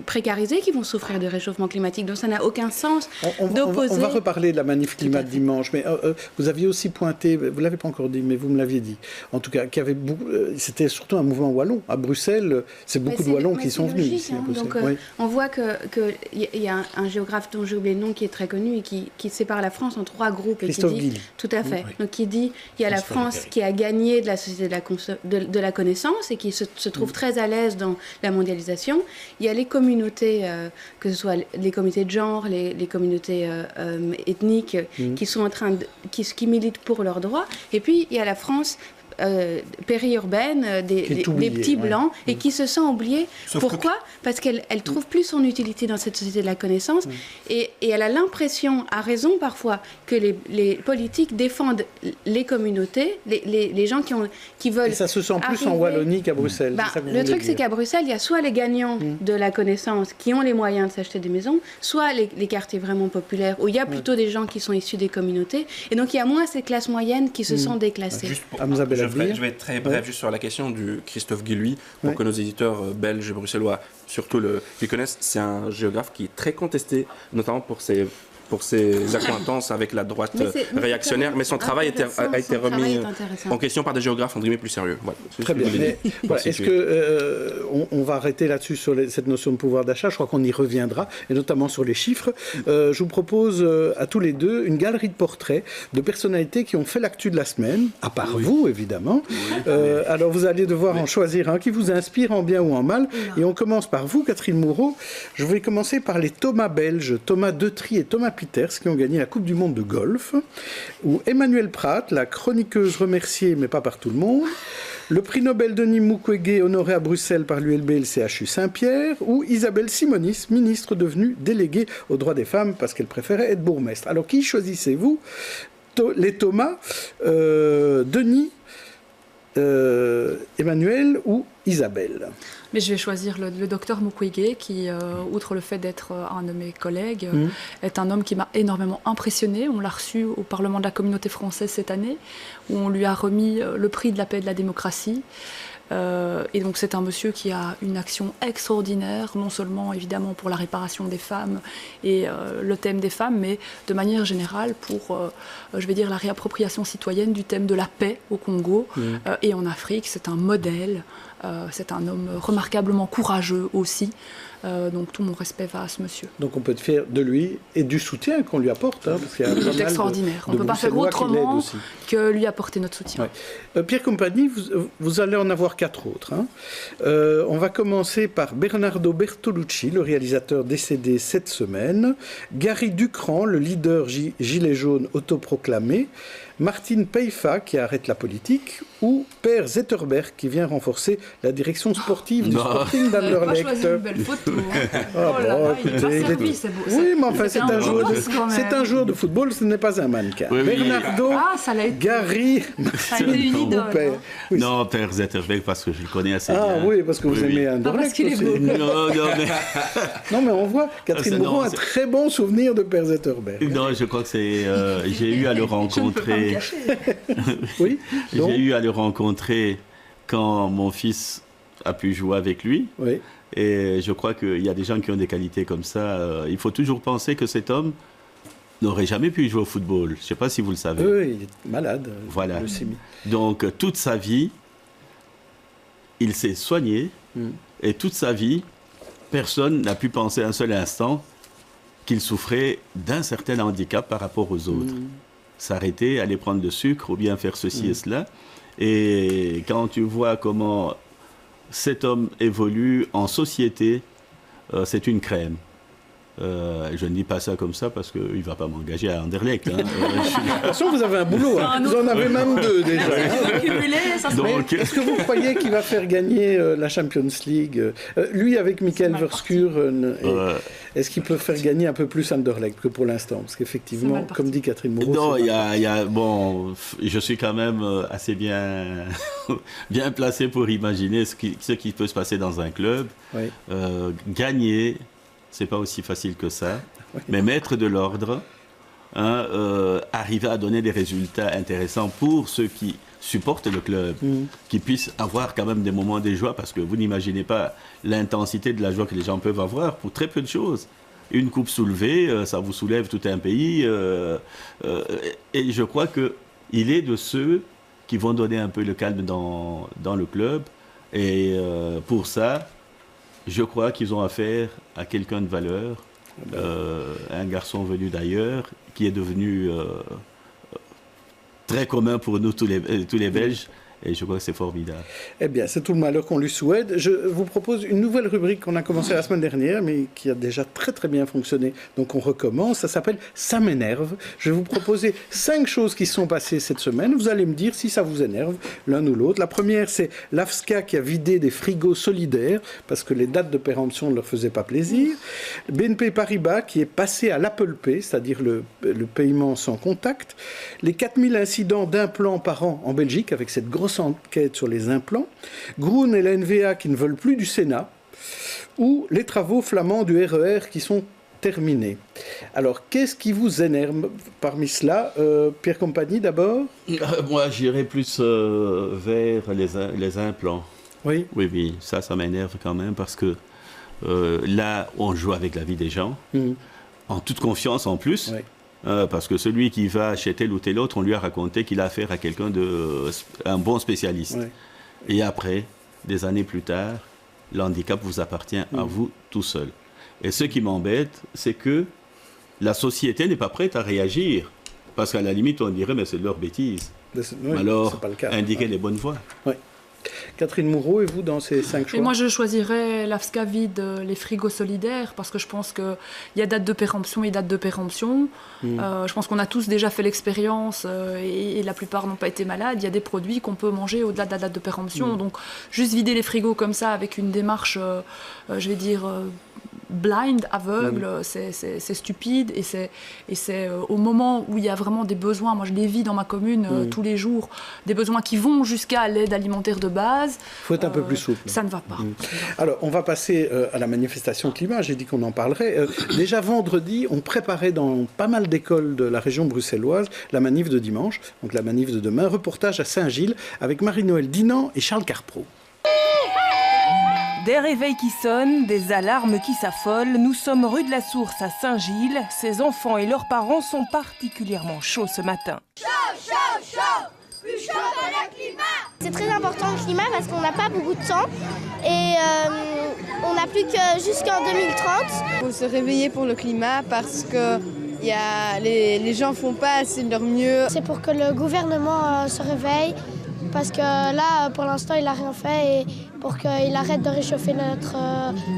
précarisés qui vont souffrir de réchauffement climatique. Donc ça n'a aucun sens d'opposer... On va reparler de la manif climat dimanche, mais vous aviez aussi pointé, vous ne l'avez pas encore dit, mais vous me l'aviez dit, en tout cas, c'était surtout un mouvement wallon. À Bruxelles, c'est beaucoup de Wallons qui sont venus ici. Donc on voit qu'il y a un géographe dont j'ai oublié le nom qui est très connu et qui sépare la France en 3 groupes. Christophe Guilly. Tout à fait. Donc qui dit il y a la France qui a gagné de la société de la connaissance et qui se trouve très à l'aise dans la mondialisation. Il y a les communautés, que ce soit les communautés de genre, les communautés ethniques, qui sont en train qui militent pour leurs droits. Et puis il y a la France périurbaine, des petits blancs, et qui se sent oubliée. Pourquoi ? Parce qu'elle ne trouve plus son utilité dans cette société de la connaissance, et elle a l'impression, à raison parfois, que les politiques défendent les communautés, les gens qui veulent... Et ça se sent plus en Wallonie qu'à Bruxelles. Le truc, c'est qu'à Bruxelles, il y a soit les gagnants de la connaissance qui ont les moyens de s'acheter des maisons, soit les quartiers vraiment populaires, où il y a plutôt des gens qui sont issus des communautés, et donc il y a moins ces classes moyennes qui se sont déclassées. Je vais être très bref juste sur la question du Christophe Guilluy, pour que nos éditeurs belges et bruxellois surtout le connaissent. C'est un géographe qui est très contesté, notamment pour ses accointances avec la droite réactionnaire, mais son travail a été remis en question par des géographes entre guillemets plus sérieux. Voilà. Très bien. Est-ce qu'on va arrêter là-dessus sur cette notion de pouvoir d'achat ? Je crois qu'on y reviendra, et notamment sur les chiffres. Je vous propose à tous les deux une galerie de portraits de personnalités qui ont fait l'actu de la semaine, à part vous évidemment. Alors vous allez devoir en choisir un qui vous inspire en bien ou en mal. Et on commence par vous, Catherine Moreau. Je vais commencer par les Thomas belges, Thomas Deutry et Thomas Pieters, qui ont gagné la Coupe du Monde de golf, ou Emmanuel Pratt, la chroniqueuse remerciée, mais pas par tout le monde, le prix Nobel Denis Mukwege, honoré à Bruxelles par l'ULB et le CHU Saint-Pierre, ou Isabelle Simonis, ministre devenue déléguée aux droits des femmes parce qu'elle préférait être bourgmestre. Alors, qui choisissez-vous ? Les Thomas, Denis, Emmanuel ou Isabelle ? Mais je vais choisir le docteur Mukwege qui, outre le fait d'être un de mes collègues, est un homme qui m'a énormément impressionné. On l'a reçu au Parlement de la Communauté française cette année, où on lui a remis le prix de la paix et de la démocratie. Et donc c'est un monsieur qui a une action extraordinaire, non seulement évidemment pour la réparation des femmes et le thème des femmes, mais de manière générale pour, je vais dire, la réappropriation citoyenne du thème de la paix au Congo et en Afrique. C'est un modèle, c'est un homme remarquablement courageux aussi. Donc tout mon respect va à ce monsieur. Donc on peut être fier de lui et du soutien qu'on lui apporte. Parce qu'il y a il est extraordinaire. On ne peut pas faire autrement que lui apporter notre soutien. Ouais. Pierre Compagnie, vous allez en avoir 4 autres. On va commencer par Bernardo Bertolucci, le réalisateur décédé cette semaine, Gary Ducran, le leader gilet jaune autoproclamé, Martine Peifa qui arrête la politique, ou Per Zetterberg qui vient renforcer la direction sportive du Sporting d'Anderlecht. Moi, je choisis une belle photo. Oui, mais enfin, c'est un joueur de football, ce n'est pas un mannequin. Oui, Bernardo, ça Gary, a été une idole. Non, Per Zetterberg, parce que je le connais assez bien. Ah oui, parce que vous aimez Anderlecht. Parce qu'il est beau. Non, mais on voit, Catherine Moreau a un très bon souvenir de Per Zetterberg. Non, je crois que c'est... j'ai eu à le rencontrer... Oui. J'ai eu à le rencontrer quand mon fils a pu jouer avec lui. Oui. Et je crois qu'il y a des gens qui ont des qualités comme ça. Il faut toujours penser que cet homme n'aurait jamais pu jouer au football. Je ne sais pas si vous le savez. Oui, il est malade. Voilà. Donc, toute sa vie, il s'est soigné. Et toute sa vie, personne n'a pu penser un seul instant qu'ils souffraient d'un certain handicap par rapport aux autres. S'arrêter, aller prendre du sucre ou bien faire ceci et cela. Et quand tu vois comment cet homme évolue en société, c'est une crème. Je ne dis pas ça comme ça parce qu'il ne va pas m'engager à Anderlecht. Hein. De toute façon, vous avez un boulot. Hein. Vous en avez même 2 déjà. Donc, est-ce que vous croyez qu'il va faire gagner la Champions League lui, avec Michael Verschuren, est-ce qu'il peut faire gagner un peu plus Anderlecht que pour l'instant? Parce qu'effectivement, comme dit Catherine Moreau... Non, bon, je suis quand même assez bien, bien placé pour imaginer ce qui peut se passer dans un club. Oui. Gagner... c'est pas aussi facile que ça, mais mettre de l'ordre, arriver à donner des résultats intéressants pour ceux qui supportent le club, qui puissent avoir quand même des moments de joie, parce que vous n'imaginez pas l'intensité de la joie que les gens peuvent avoir pour très peu de choses. Une coupe soulevée, ça vous soulève tout un pays, et je crois qu'il est de ceux qui vont donner un peu le calme dans le club, et pour ça, je crois qu'ils ont affaire à quelqu'un de valeur, un garçon venu d'ailleurs, qui est devenu très commun pour nous tous les Belges. Et je crois que c'est formidable. Eh bien, c'est tout le malheur qu'on lui souhaite. Je vous propose une nouvelle rubrique qu'on a commencé la semaine dernière, mais qui a déjà très très bien fonctionné. Donc on recommence. Ça s'appelle « Ça m'énerve ». Je vais vous proposer 5 choses qui se sont passées cette semaine. Vous allez me dire si ça vous énerve, l'un ou l'autre. La première, c'est l'AFSCA qui a vidé des frigos solidaires parce que les dates de péremption ne leur faisaient pas plaisir. BNP Paribas qui est passé à l'Apple Pay, c'est-à-dire le paiement sans contact. Les 4000 incidents d'implants par an en Belgique avec cette grosse enquête sur les implants, Groen et la NVA qui ne veulent plus du Sénat, ou les travaux flamands du RER qui sont terminés. Alors, qu'est-ce qui vous énerve parmi cela? Pierre Compagnie, d'abord? Moi, j'irais plus vers les implants. Oui? Oui, ça m'énerve quand même, parce que là, on joue avec la vie des gens, en toute confiance en plus. Oui. Parce que celui qui va chez tel ou tel autre, on lui a raconté qu'il a affaire à quelqu'un un bon spécialiste. Oui. Et après, des années plus tard, le handicap vous appartient à vous tout seul. Et ce qui m'embête, c'est que la société n'est pas prête à réagir. Parce qu'à la limite, on dirait, mais c'est de leur bêtise. Alors, indiquer les bonnes voies. Oui. Catherine Moreau, et vous, dans ces 5 choix? Et moi, je choisirais l'AFSCA vide, les frigos solidaires, parce que je pense qu'il y a date de péremption et date de péremption. Je pense qu'on a tous déjà fait l'expérience, et la plupart n'ont pas été malades. Il y a des produits qu'on peut manger au-delà de la date de péremption. Donc, juste vider les frigos comme ça, avec une démarche, je vais dire... blind, aveugle, c'est stupide, et c'est au moment où il y a vraiment des besoins, moi je les vis dans ma commune tous les jours, des besoins qui vont jusqu'à l'aide alimentaire de base. Il faut être un peu plus souple. Ça ne va pas. Alors, on va passer à la manifestation climat, j'ai dit qu'on en parlerait. Déjà vendredi, on préparait dans pas mal d'écoles de la région bruxelloise la manif de dimanche, donc la manif de demain, reportage à Saint-Gilles avec Marie-Noël Dinan et Charles Carpro. Des réveils qui sonnent, des alarmes qui s'affolent. Nous sommes rue de la Source à Saint-Gilles. Ces enfants et leurs parents sont particulièrement chauds ce matin. Chaud, chaud, chaud, plus chaud que le climat. C'est très important le climat parce qu'on n'a pas beaucoup de temps et on n'a plus que jusqu'en 2030. Il faut se réveiller pour le climat parce que les gens ne font pas assez de leur mieux. C'est pour que le gouvernement se réveille. Parce que là, pour l'instant, il n'a rien fait et pour qu'il arrête de réchauffer notre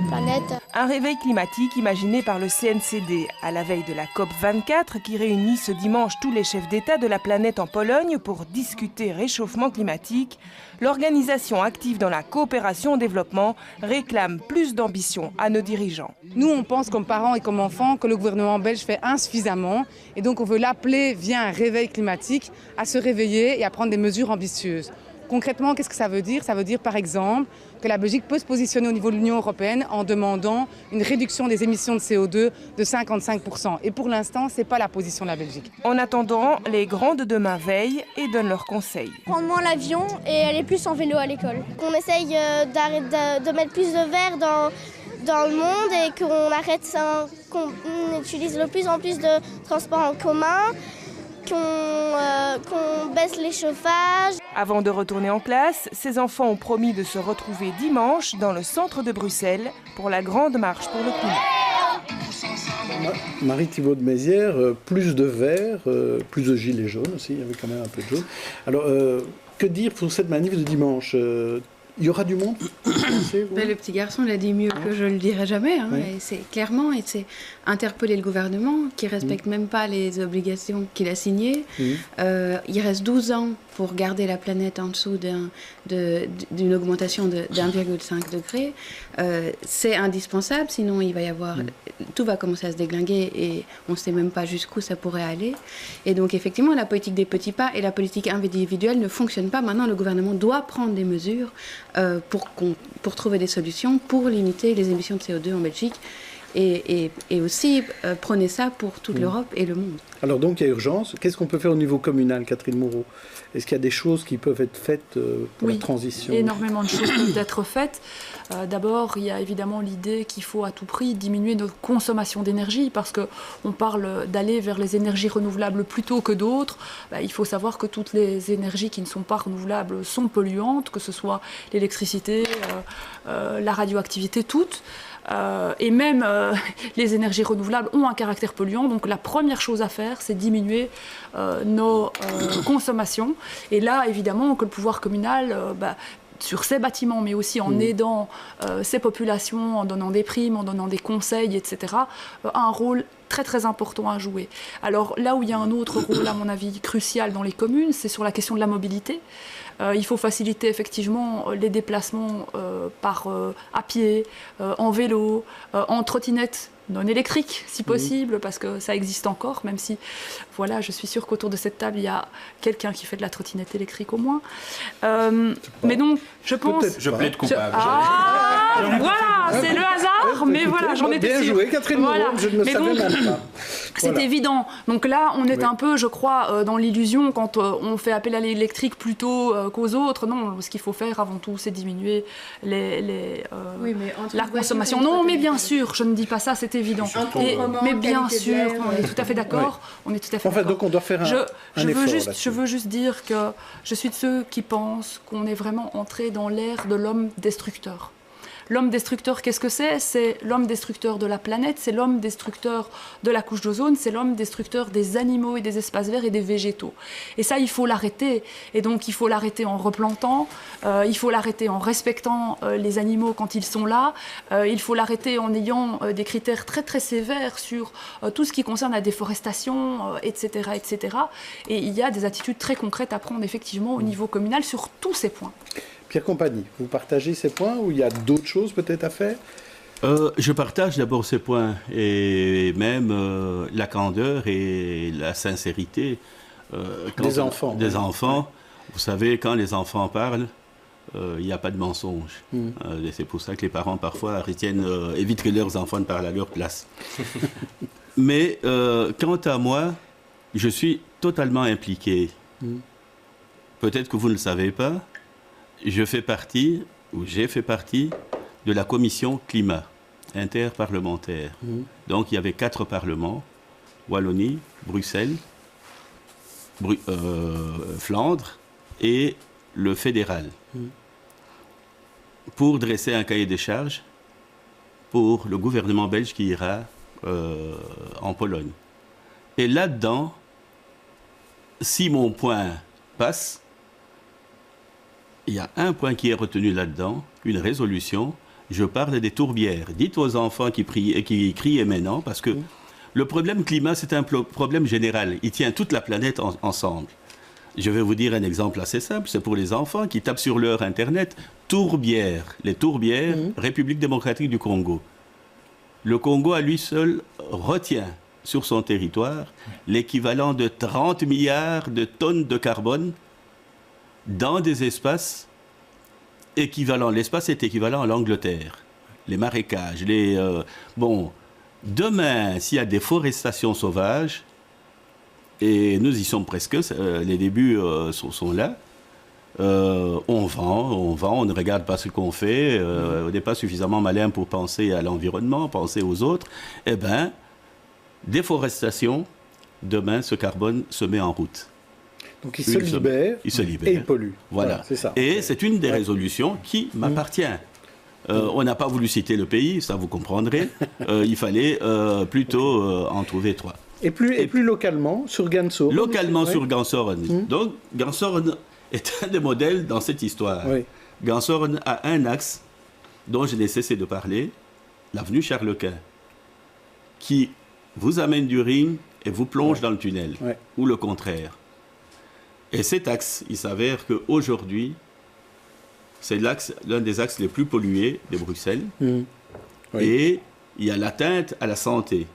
planète. Un réveil climatique imaginé par le CNCD à la veille de la COP24 qui réunit ce dimanche tous les chefs d'État de la planète en Pologne pour discuter réchauffement climatique. L'organisation active dans la coopération au développement réclame plus d'ambition à nos dirigeants. Nous, on pense comme parents et comme enfants que le gouvernement belge fait insuffisamment et donc on veut l'appeler via un réveil climatique à se réveiller et à prendre des mesures ambitieuses. Concrètement, qu'est-ce que ça veut dire? Ça veut dire par exemple que la Belgique peut se positionner au niveau de l'Union européenne en demandant une réduction des émissions de CO2 de 55%. Et pour l'instant, ce n'est pas la position de la Belgique. En attendant, les grands de demain veillent et donnent leurs conseils. Prendre moins l'avion et aller plus en vélo à l'école. On essaye de mettre plus de verre dans le monde et qu'on arrête, qu'on utilise de plus en plus de transports en commun. Qu'on baisse les chauffages. Avant de retourner en classe, ces enfants ont promis de se retrouver dimanche dans le centre de Bruxelles pour la grande marche pour le climat. Marie Thibault de Mézières, plus de verts, plus de gilets jaunes aussi, il y avait quand même un peu de jaune. Alors, que dire pour cette manif de dimanche il y aura du monde? Le petit garçon l'a dit mieux que je ne le dirai jamais. Hein, oui. et c'est clairement, et c'est interpeller le gouvernement qui ne respecte même pas les obligations qu'il a signées. Il reste 12 ans pour garder la planète en dessous d'une augmentation de 1,5 degré. C'est indispensable, sinon il va y avoir... Tout va commencer à se déglinguer et on ne sait même pas jusqu'où ça pourrait aller. Et donc effectivement, la politique des petits pas et la politique individuelle ne fonctionnent pas. Maintenant, le gouvernement doit prendre des mesures pour trouver des solutions, pour limiter les émissions de CO2 en Belgique et aussi prôner ça pour toute l'Europe et le monde. Alors donc il y a urgence. Qu'est-ce qu'on peut faire au niveau communal, Catherine Moreau? Est-ce qu'il y a des choses qui peuvent être faites pour la transition? Énormément de choses peuvent être faites. D'abord, il y a évidemment l'idée qu'il faut à tout prix diminuer notre consommation d'énergie parce qu'on parle d'aller vers les énergies renouvelables plutôt que d'autres. Il faut savoir que toutes les énergies qui ne sont pas renouvelables sont polluantes, que ce soit l'électricité, la radioactivité, toutes. Et même les énergies renouvelables ont un caractère polluant. Donc la première chose à faire, c'est diminuer nos consommations. Et là, évidemment, que le pouvoir communal... sur ces bâtiments, mais aussi en aidant ces populations, en donnant des primes, en donnant des conseils, etc., a un rôle très très important à jouer. Alors là où il y a un autre rôle, à mon avis, crucial dans les communes, c'est sur la question de la mobilité. Il faut faciliter effectivement les déplacements à pied, en vélo, en trottinette non électrique, si possible, parce que ça existe encore, même si, voilà, je suis sûre qu'autour de cette table, il y a quelqu'un qui fait de la trottinette électrique au moins. Mais donc, je pense... Je plaide coupable. Voilà, c'est le hasard, mais voilà, j'en étais sûre. Bien joué, Catherine Moreau, je ne le savais même pas. C'est évident. Donc là, on est un peu, je crois, dans l'illusion quand on fait appel à l'électrique plutôt qu'aux autres. Non, ce qu'il faut faire avant tout, c'est diminuer la consommation. Non, mais bien sûr, je ne dis pas ça, c'est évident. Mais bien sûr, on est tout à fait d'accord. On est tout à fait d'accord. Donc on doit faire un effort là-dessus. Je veux juste dire que je suis de ceux qui pensent qu'on est vraiment entré dans l'ère de l'homme destructeur. L'homme destructeur, qu'est-ce que c'est? C'est l'homme destructeur de la planète, c'est l'homme destructeur de la couche d'ozone, c'est l'homme destructeur des animaux et des espaces verts et des végétaux. Et ça, il faut l'arrêter. Et donc, il faut l'arrêter en replantant, il faut l'arrêter en respectant les animaux quand ils sont là, il faut l'arrêter en ayant des critères très très sévères sur tout ce qui concerne la déforestation, etc., etc. Et il y a des attitudes très concrètes à prendre effectivement au niveau communal sur tous ces points. Pierre Compagnie, vous partagez ces points ou il y a d'autres choses peut-être à faire? Je partage d'abord ces points et même la candeur et la sincérité. Des enfants. Des enfants. Vous savez, quand les enfants parlent, il n'y a pas de mensonge. Et c'est pour ça que les parents parfois évitent que leurs enfants ne parlent à leur place. Mais quant à moi, je suis totalement impliqué. Peut-être que vous ne le savez pas. J'ai fait partie de la commission climat interparlementaire. Donc il y avait 4 parlements, Wallonie, Bruxelles, Flandre et le fédéral, pour dresser un cahier des charges pour le gouvernement belge qui ira en Pologne. Et là-dedans, si mon point passe, il y a un point qui est retenu là-dedans, une résolution. Je parle des tourbières. Dites aux enfants qui crient maintenant, parce que le problème climat, c'est un problème général. Il tient toute la planète ensemble. Je vais vous dire un exemple assez simple. C'est pour les enfants qui tapent sur leur Internet. Tourbières. Les tourbières, République démocratique du Congo. Le Congo, à lui seul, retient sur son territoire l'équivalent de 30 milliards de tonnes de carbone dans des espaces équivalents. L'espace est équivalent à l'Angleterre. Les marécages, demain, s'il y a des forestations sauvages, et nous y sommes presque, les débuts sont là, on vend, on ne regarde pas ce qu'on fait, on n'est pas suffisamment malin pour penser à l'environnement, penser aux autres, eh bien, déforestation, demain, ce carbone se met en route. Donc il se libère et il pollue. Voilà. C'est ça. Et c'est une des résolutions qui m'appartient. On n'a pas voulu citer le pays, ça vous comprendrez. Il fallait plutôt en trouver 3. Et plus localement, sur Gansoren. Localement sur Gansoren. Donc, Gansoren est un des modèles dans cette histoire. Oui. Gansoren a un axe dont je n'ai cessé de parler, l'avenue Charles Quint, qui vous amène du Ring et vous plonge dans le tunnel, ou le contraire. Et cet axe, il s'avère qu'aujourd'hui, c'est l'un des axes les plus pollués de Bruxelles. Et il y a l'atteinte à la santé.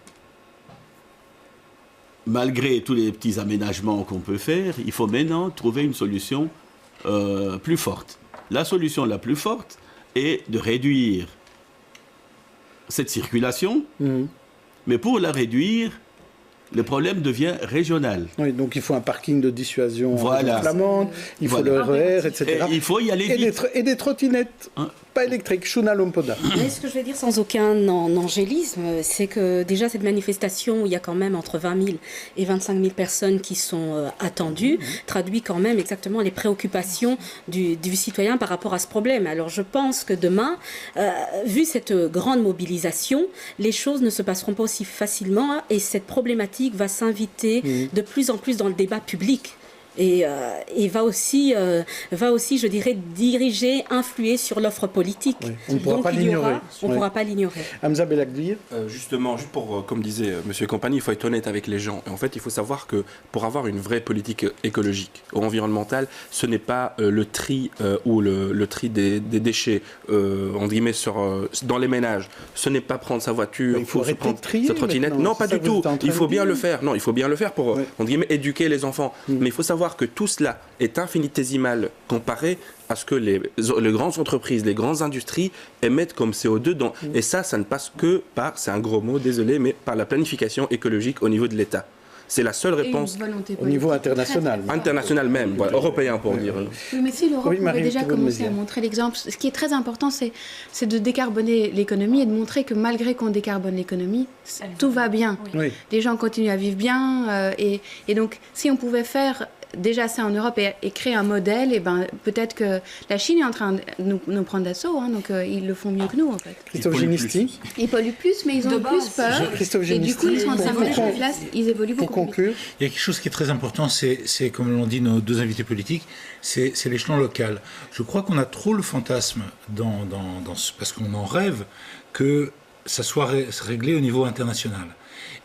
Malgré tous les petits aménagements qu'on peut faire, il faut maintenant trouver une solution plus forte. La solution la plus forte est de réduire cette circulation, mais pour la réduire, le problème devient régional. Oui, donc il faut un parking de dissuasion voilà. flamande, il faut le RER, etc. Et il faut y aller vite. Et des trottinettes, pas électriques, Shuna Lompoda. Mais ce que je vais dire sans aucun angélisme, c'est que déjà cette manifestation, où il y a quand même entre 20 000 et 25 000 personnes qui sont attendues, traduit quand même exactement les préoccupations du citoyen par rapport à ce problème. Alors je pense que demain, vu cette grande mobilisation, les choses ne se passeront pas aussi facilement et cette problématique va s'inviter de plus en plus dans le débat public. Et va aussi, je dirais, diriger, influer sur l'offre politique. Oui. On ne pourra pas l'ignorer. On ne pourra pas l'ignorer. Hamza Belakbir. Justement, juste pour, comme disait M. Compagnie, il faut être honnête avec les gens. Et en fait, il faut savoir que pour avoir une vraie politique écologique ou environnementale, ce n'est pas le tri ou le tri des déchets, entre guillemets, dans les ménages. Ce n'est pas prendre sa voiture, il faut se prendre trier sa trottinette. maintenant. Non, pas du tout. Il faut bien le faire. Non, il faut bien le faire pour, entre guillemets, éduquer les enfants. Mais il faut savoir que tout cela est infinitésimal comparé à ce que les grandes entreprises, les grandes industries émettent comme CO2. Et ça ne passe que par, c'est un gros mot, désolé, mais par la planification écologique au niveau de l'État. C'est la seule réponse au niveau international. International même, voilà, européen pour dire. Oui, mais si l'Europe pouvait déjà commencer à montrer l'exemple, ce qui est très important, c'est de décarboner l'économie et de montrer que malgré qu'on décarbone l'économie, tout va bien. Oui. Les gens continuent à vivre bien. Et donc, si on pouvait faire déjà ça en Europe et créer un modèle, et ben, peut-être que la Chine est en train de nous prendre d'assaut, donc ils le font mieux que nous en fait. Christophe Ginisti. Ils polluent plus, mais ils ont plus peur. Et du coup, ils sont en train de mettre en place, ils évoluent beaucoup. Pour conclure, il y a quelque chose qui est très important, c'est comme l'ont dit nos deux invités politiques, c'est l'échelon local. Je crois qu'on a trop le fantasme, parce qu'on en rêve, que ça soit réglé au niveau international.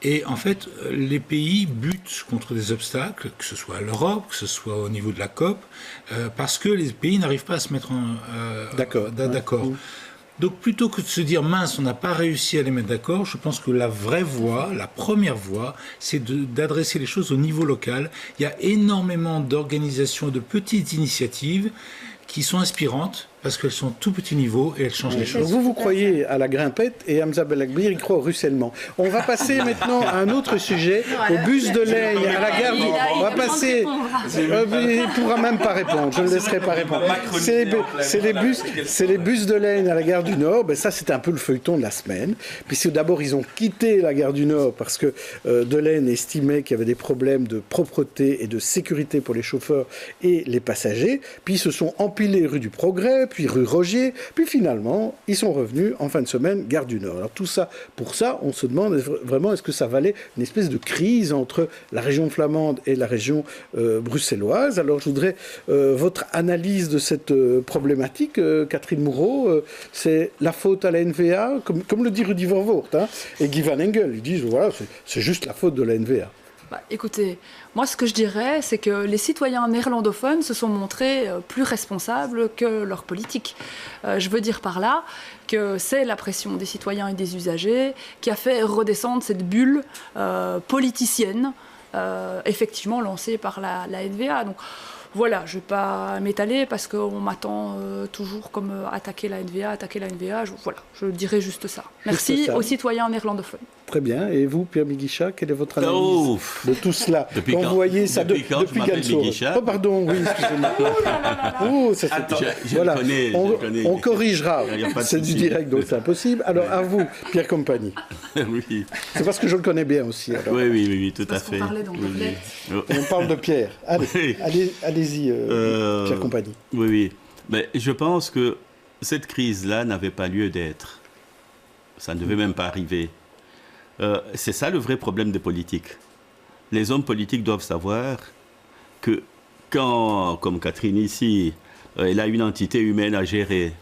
Et en fait, les pays butent contre des obstacles, que ce soit à l'Europe, que ce soit au niveau de la COP, parce que les pays n'arrivent pas à se mettre d'accord. Donc plutôt que de se dire mince, on n'a pas réussi à les mettre d'accord, je pense que la vraie voie, la première voie, c'est d'adresser les choses au niveau local. Il y a énormément d'organisations, de petites initiatives qui sont inspirantes parce qu'elles sont tout petit niveau et elles changent les choses. Vous croyez à la grimpette et Hamza Belakbir, il croit au ruissellement. On va passer maintenant à un autre sujet, au bus de Laigne, à la gare du... On va passer... il ne pourra même pas répondre, je ne le laisserai pas répondre. C'est les bus de Laigne à la gare du Nord. Ben ça, c'était un peu le feuilleton de la semaine. Puisque d'abord, ils ont quitté la gare du Nord parce que Delaine estimait qu'il y avait des problèmes de propreté et de sécurité pour les chauffeurs et les passagers. Puis ils se sont empilés rue du Progrès, puis rue Rogier, puis finalement, ils sont revenus en fin de semaine, gare du Nord. Alors tout ça, pour ça, on se demande vraiment, est-ce que ça valait une espèce de crise entre la région flamande et la région bruxelloise? Alors je voudrais votre analyse de cette problématique, Catherine Moureau. C'est la faute à la NVA, comme le dit Rudy Vervoort, et Guy Van Engel. Ils disent, voilà, c'est juste la faute de la NVA. Écoutez, moi ce que je dirais, c'est que les citoyens néerlandophones se sont montrés plus responsables que leurs politiques. Je veux dire par là que c'est la pression des citoyens et des usagers qui a fait redescendre cette bulle politicienne, effectivement lancée par la NVA. Donc, voilà, je ne vais pas m'étaler parce qu'on m'attend toujours comme attaquer la NVA. Voilà, je dirais juste ça. Merci aux citoyens néerlandophones. Très bien. Et vous, Pierre Miguichat, quelle est votre analyse de tout cela? Quand vous voyez ça depuis Gansoren. Oh, pardon, oui, excusez-moi. Voilà, on corrigera. C'est du direct, donc c'est impossible. Alors, à vous, Pierre Compagnie. Oui. C'est parce que je le connais bien aussi. Alors. Oui, tout à fait. On parle de Pierre. Allez-y, Pierre Compagnie. Oui. Mais je pense que cette crise-là n'avait pas lieu d'être. Ça ne devait même pas arriver. C'est ça le vrai problème des politiques. Les hommes politiques doivent savoir que quand, comme Catherine ici, elle a une entité humaine à gérer,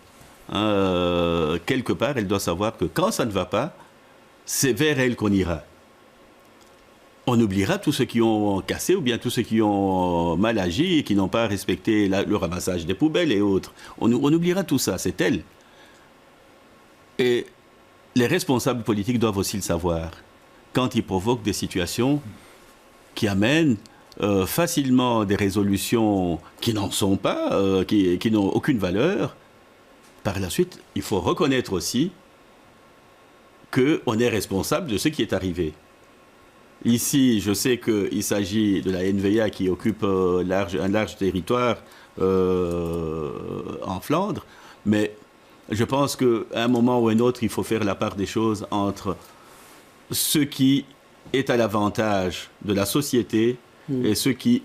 quelque part, elle doit savoir que quand ça ne va pas, c'est vers elle qu'on ira. On oubliera tous ceux qui ont cassé ou bien tous ceux qui ont mal agi et qui n'ont pas respecté le ramassage des poubelles et autres. On oubliera tout ça, c'est elle. Et les responsables politiques doivent aussi le savoir. Quand ils provoquent des situations qui amènent facilement des résolutions qui n'en sont pas, qui n'ont aucune valeur, par la suite, il faut reconnaître aussi qu'on est responsable de ce qui est arrivé. Ici, je sais qu'il s'agit de la NVA qui occupe un large territoire en Flandre, mais je pense qu'à un moment ou un autre, il faut faire la part des choses entre ce qui est à l'avantage de la société et ce qui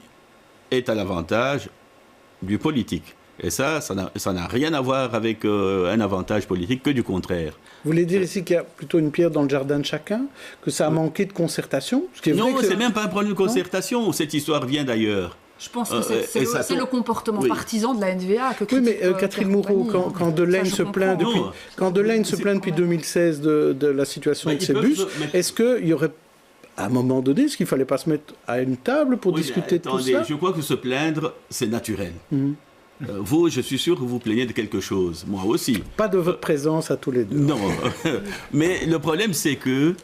est à l'avantage du politique. Et ça n'a rien à voir avec un avantage politique, que du contraire. Vous voulez dire ici qu'il y a plutôt une pierre dans le jardin de chacun, que ça a manqué de concertation? Non, c'est même pas un problème de concertation. Cette histoire vient d'ailleurs. Je pense que c'est le comportement partisan de la NVA que critique, mais Catherine Moreau, quand Delaine se plaint depuis 2016 de la situation de ces bus, est-ce qu'il y aurait, à un moment donné, est-ce qu'il ne fallait pas se mettre à une table pour discuter de tout ça? Je crois que se plaindre, c'est naturel. Vous, je suis sûr que vous vous plaignez de quelque chose. Moi aussi. Pas de votre présence à tous les deux. Non. Mais le problème, c'est que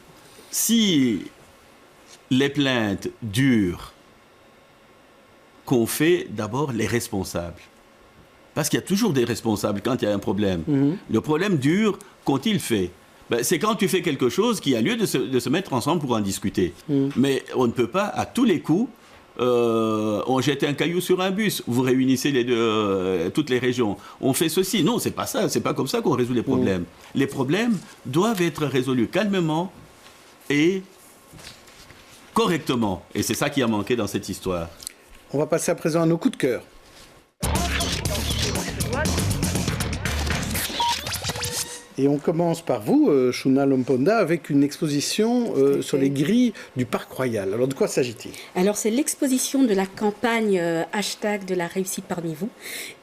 si les plaintes durent, qu'on fait d'abord les responsables. Parce qu'il y a toujours des responsables quand il y a un problème. Le problème dure quand il fait. C'est quand tu fais quelque chose qu'il y a lieu de se mettre ensemble pour en discuter. Mais on ne peut pas, à tous les coups, on jette un caillou sur un bus, vous réunissez toutes les régions, on fait ceci. Non, c'est pas ça, c'est pas comme ça qu'on résout les problèmes. Les problèmes doivent être résolus calmement et correctement. Et c'est ça qui a manqué dans cette histoire. On va passer à présent à nos coups de cœur. Et on commence par vous, Shuna Lomponda, avec une exposition sur les grilles du Parc Royal. Alors, de quoi s'agit-il? Alors, c'est l'exposition de la campagne hashtag de la réussite parmi vous,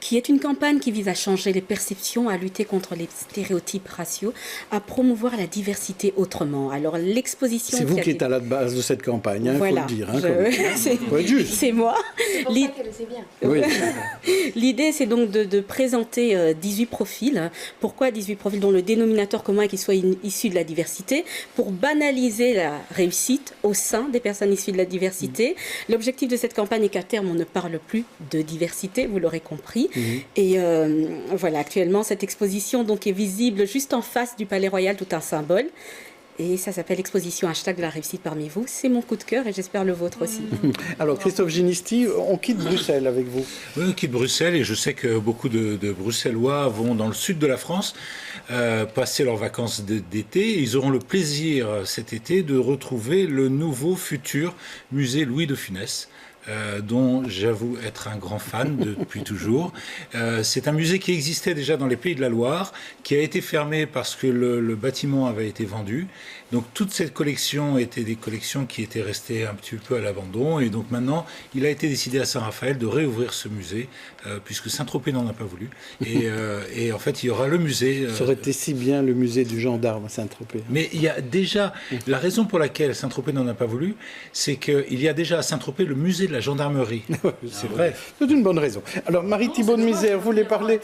qui est une campagne qui vise à changer les perceptions, à lutter contre les stéréotypes raciaux, à promouvoir la diversité autrement. Alors, l'exposition... C'est vous qui êtes à la base de cette campagne, voilà, il faut le dire. C'est moi. C'est pour ça qu'elle le sait bien. Oui. L'idée, c'est donc de présenter 18 profils. Pourquoi 18 profils dont le dénominateur commun est qu'ils soient issus de la diversité, pour banaliser la réussite au sein des personnes issues de la diversité. L'objectif de cette campagne est qu'à terme, on ne parle plus de diversité, vous l'aurez compris. Et voilà, actuellement, cette exposition donc, est visible juste en face du Palais Royal, tout un symbole. Et ça s'appelle l'exposition hashtag de la réussite parmi vous. C'est mon coup de cœur et j'espère le vôtre aussi. Alors Christophe Ginisti, on quitte Bruxelles avec vous. Oui, on quitte Bruxelles et je sais que beaucoup de Bruxellois vont dans le sud de la France passer leurs vacances d'été. Ils auront le plaisir cet été de retrouver le nouveau futur musée Louis de Funès. Dont j'avoue être un grand fan depuis toujours. C'est un musée qui existait déjà dans les Pays de la Loire, qui a été fermé parce que le bâtiment avait été vendu. Donc toute cette collection étaient des collections qui étaient restées un petit peu à l'abandon. Et donc maintenant, il a été décidé à Saint-Raphaël de réouvrir ce musée, puisque Saint-Tropez n'en a pas voulu. Et en fait, il y aura le musée... Ça aurait été si bien le musée du gendarme à Saint-Tropez. Mais il y a déjà... La raison pour laquelle Saint-Tropez n'en a pas voulu, c'est qu'il y a déjà à Saint-Tropez le musée de la gendarmerie. C'est vrai. C'est une bonne raison. Alors, Marie-Thibaud de Mézières voulait parler...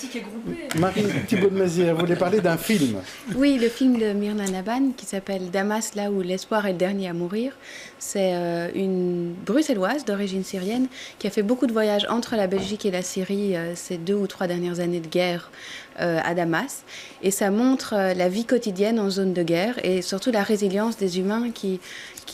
Marie-Thibaud de Mézières voulait parler d'un film. Oui, le film de Myrna Naban qui s'appelle Damas, là où l'espoir est le dernier à mourir. C'est une bruxelloise d'origine syrienne qui a fait beaucoup de voyages entre la Belgique et la Syrie ces 2 ou 3 dernières années de guerre à Damas. Et ça montre la vie quotidienne en zone de guerre et surtout la résilience des humains qui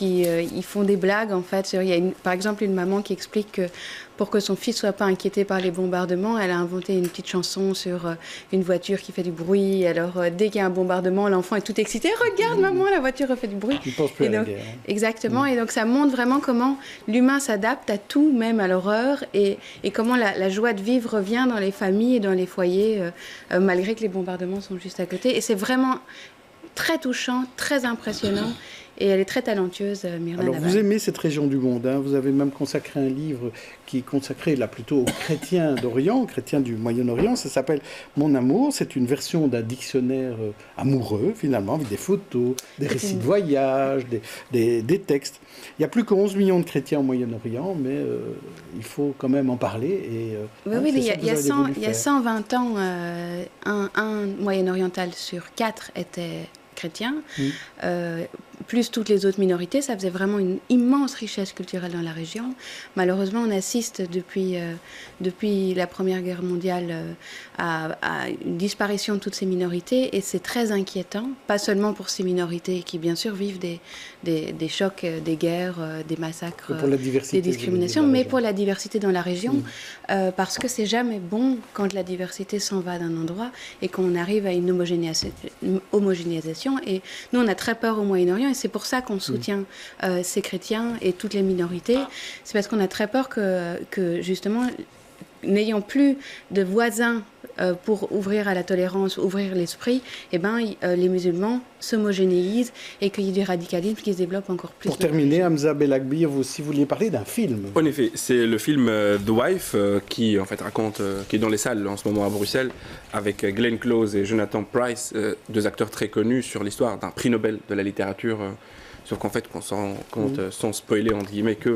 ils font des blagues en fait. Il y a par exemple une maman qui qui explique que pour que son fils ne soit pas inquiété par les bombardements, elle a inventé une petite chanson sur une voiture qui fait du bruit. Alors, dès qu'il y a un bombardement, l'enfant est tout excité. Regarde, maman, la voiture fait du bruit. Il pense plus à la guerre. Exactement. Et donc, ça montre vraiment comment l'humain s'adapte à tout, même à l'horreur, et comment la joie de vivre revient dans les familles et dans les foyers, malgré que les bombardements sont juste à côté. Et c'est vraiment très touchant, très impressionnant. Et elle est très talentueuse, Myrna Alors, Naval. vous aimez cette région du monde, hein. Vous avez même consacré un livre qui est consacré là plutôt aux chrétiens d'Orient, aux chrétiens du Moyen-Orient. Ça s'appelle Mon amour. C'est une version d'un dictionnaire amoureux, finalement, avec des photos, des récits de voyage, des textes. Il y a plus que 11 millions de chrétiens au Moyen-Orient, mais il faut quand même en parler. Et, Oui, il y a 120 ans, un Moyen-Oriental sur 4 était chrétien, plus toutes les autres minorités. Ça faisait vraiment une immense richesse culturelle dans la région. Malheureusement, on assiste depuis la Première Guerre mondiale à une disparition de toutes ces minorités, et c'est très inquiétant, pas seulement pour ces minorités qui bien sûr vivent des chocs, des guerres, des massacres, des discriminations, mais pour la diversité dans la région, parce que c'est jamais bon quand la diversité s'en va d'un endroit et qu'on arrive à une homogénéisation. Et nous, on a très peur au Moyen-Orient, et c'est pour ça qu'on soutient ces chrétiens et toutes les minorités. C'est parce qu'on a très peur que justement, n'ayant plus de voisins pour ouvrir à la tolérance, ouvrir l'esprit, les musulmans s'homogénéisent et qu'il y ait du radicalisme qui se développe encore plus. Pour terminer, Hamza Belagbir, vous aussi vouliez parler d'un film. En effet, c'est le film The Wife qui en fait raconte, qui est dans les salles en ce moment à Bruxelles, avec Glenn Close et Jonathan Pryce, deux acteurs très connus sur l'histoire d'un prix Nobel de la littérature. Sauf qu'en fait, qu'on se rend compte, sans spoiler, entre guillemets, qu'il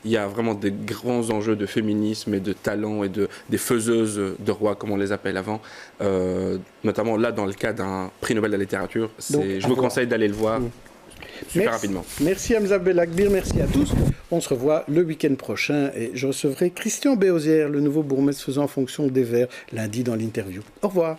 y a vraiment des grands enjeux de féminisme et de talent et des faiseuses de rois, comme on les appelle avant. Notamment là, dans le cas d'un prix Nobel de la littérature. Je vous conseille d'aller le voir super rapidement. Merci Hamza Belagbir, merci à tous. On se revoit le week-end prochain et je recevrai Christian Béozière, le nouveau bourgmestre faisant fonction des Verts, lundi dans l'interview. Au revoir.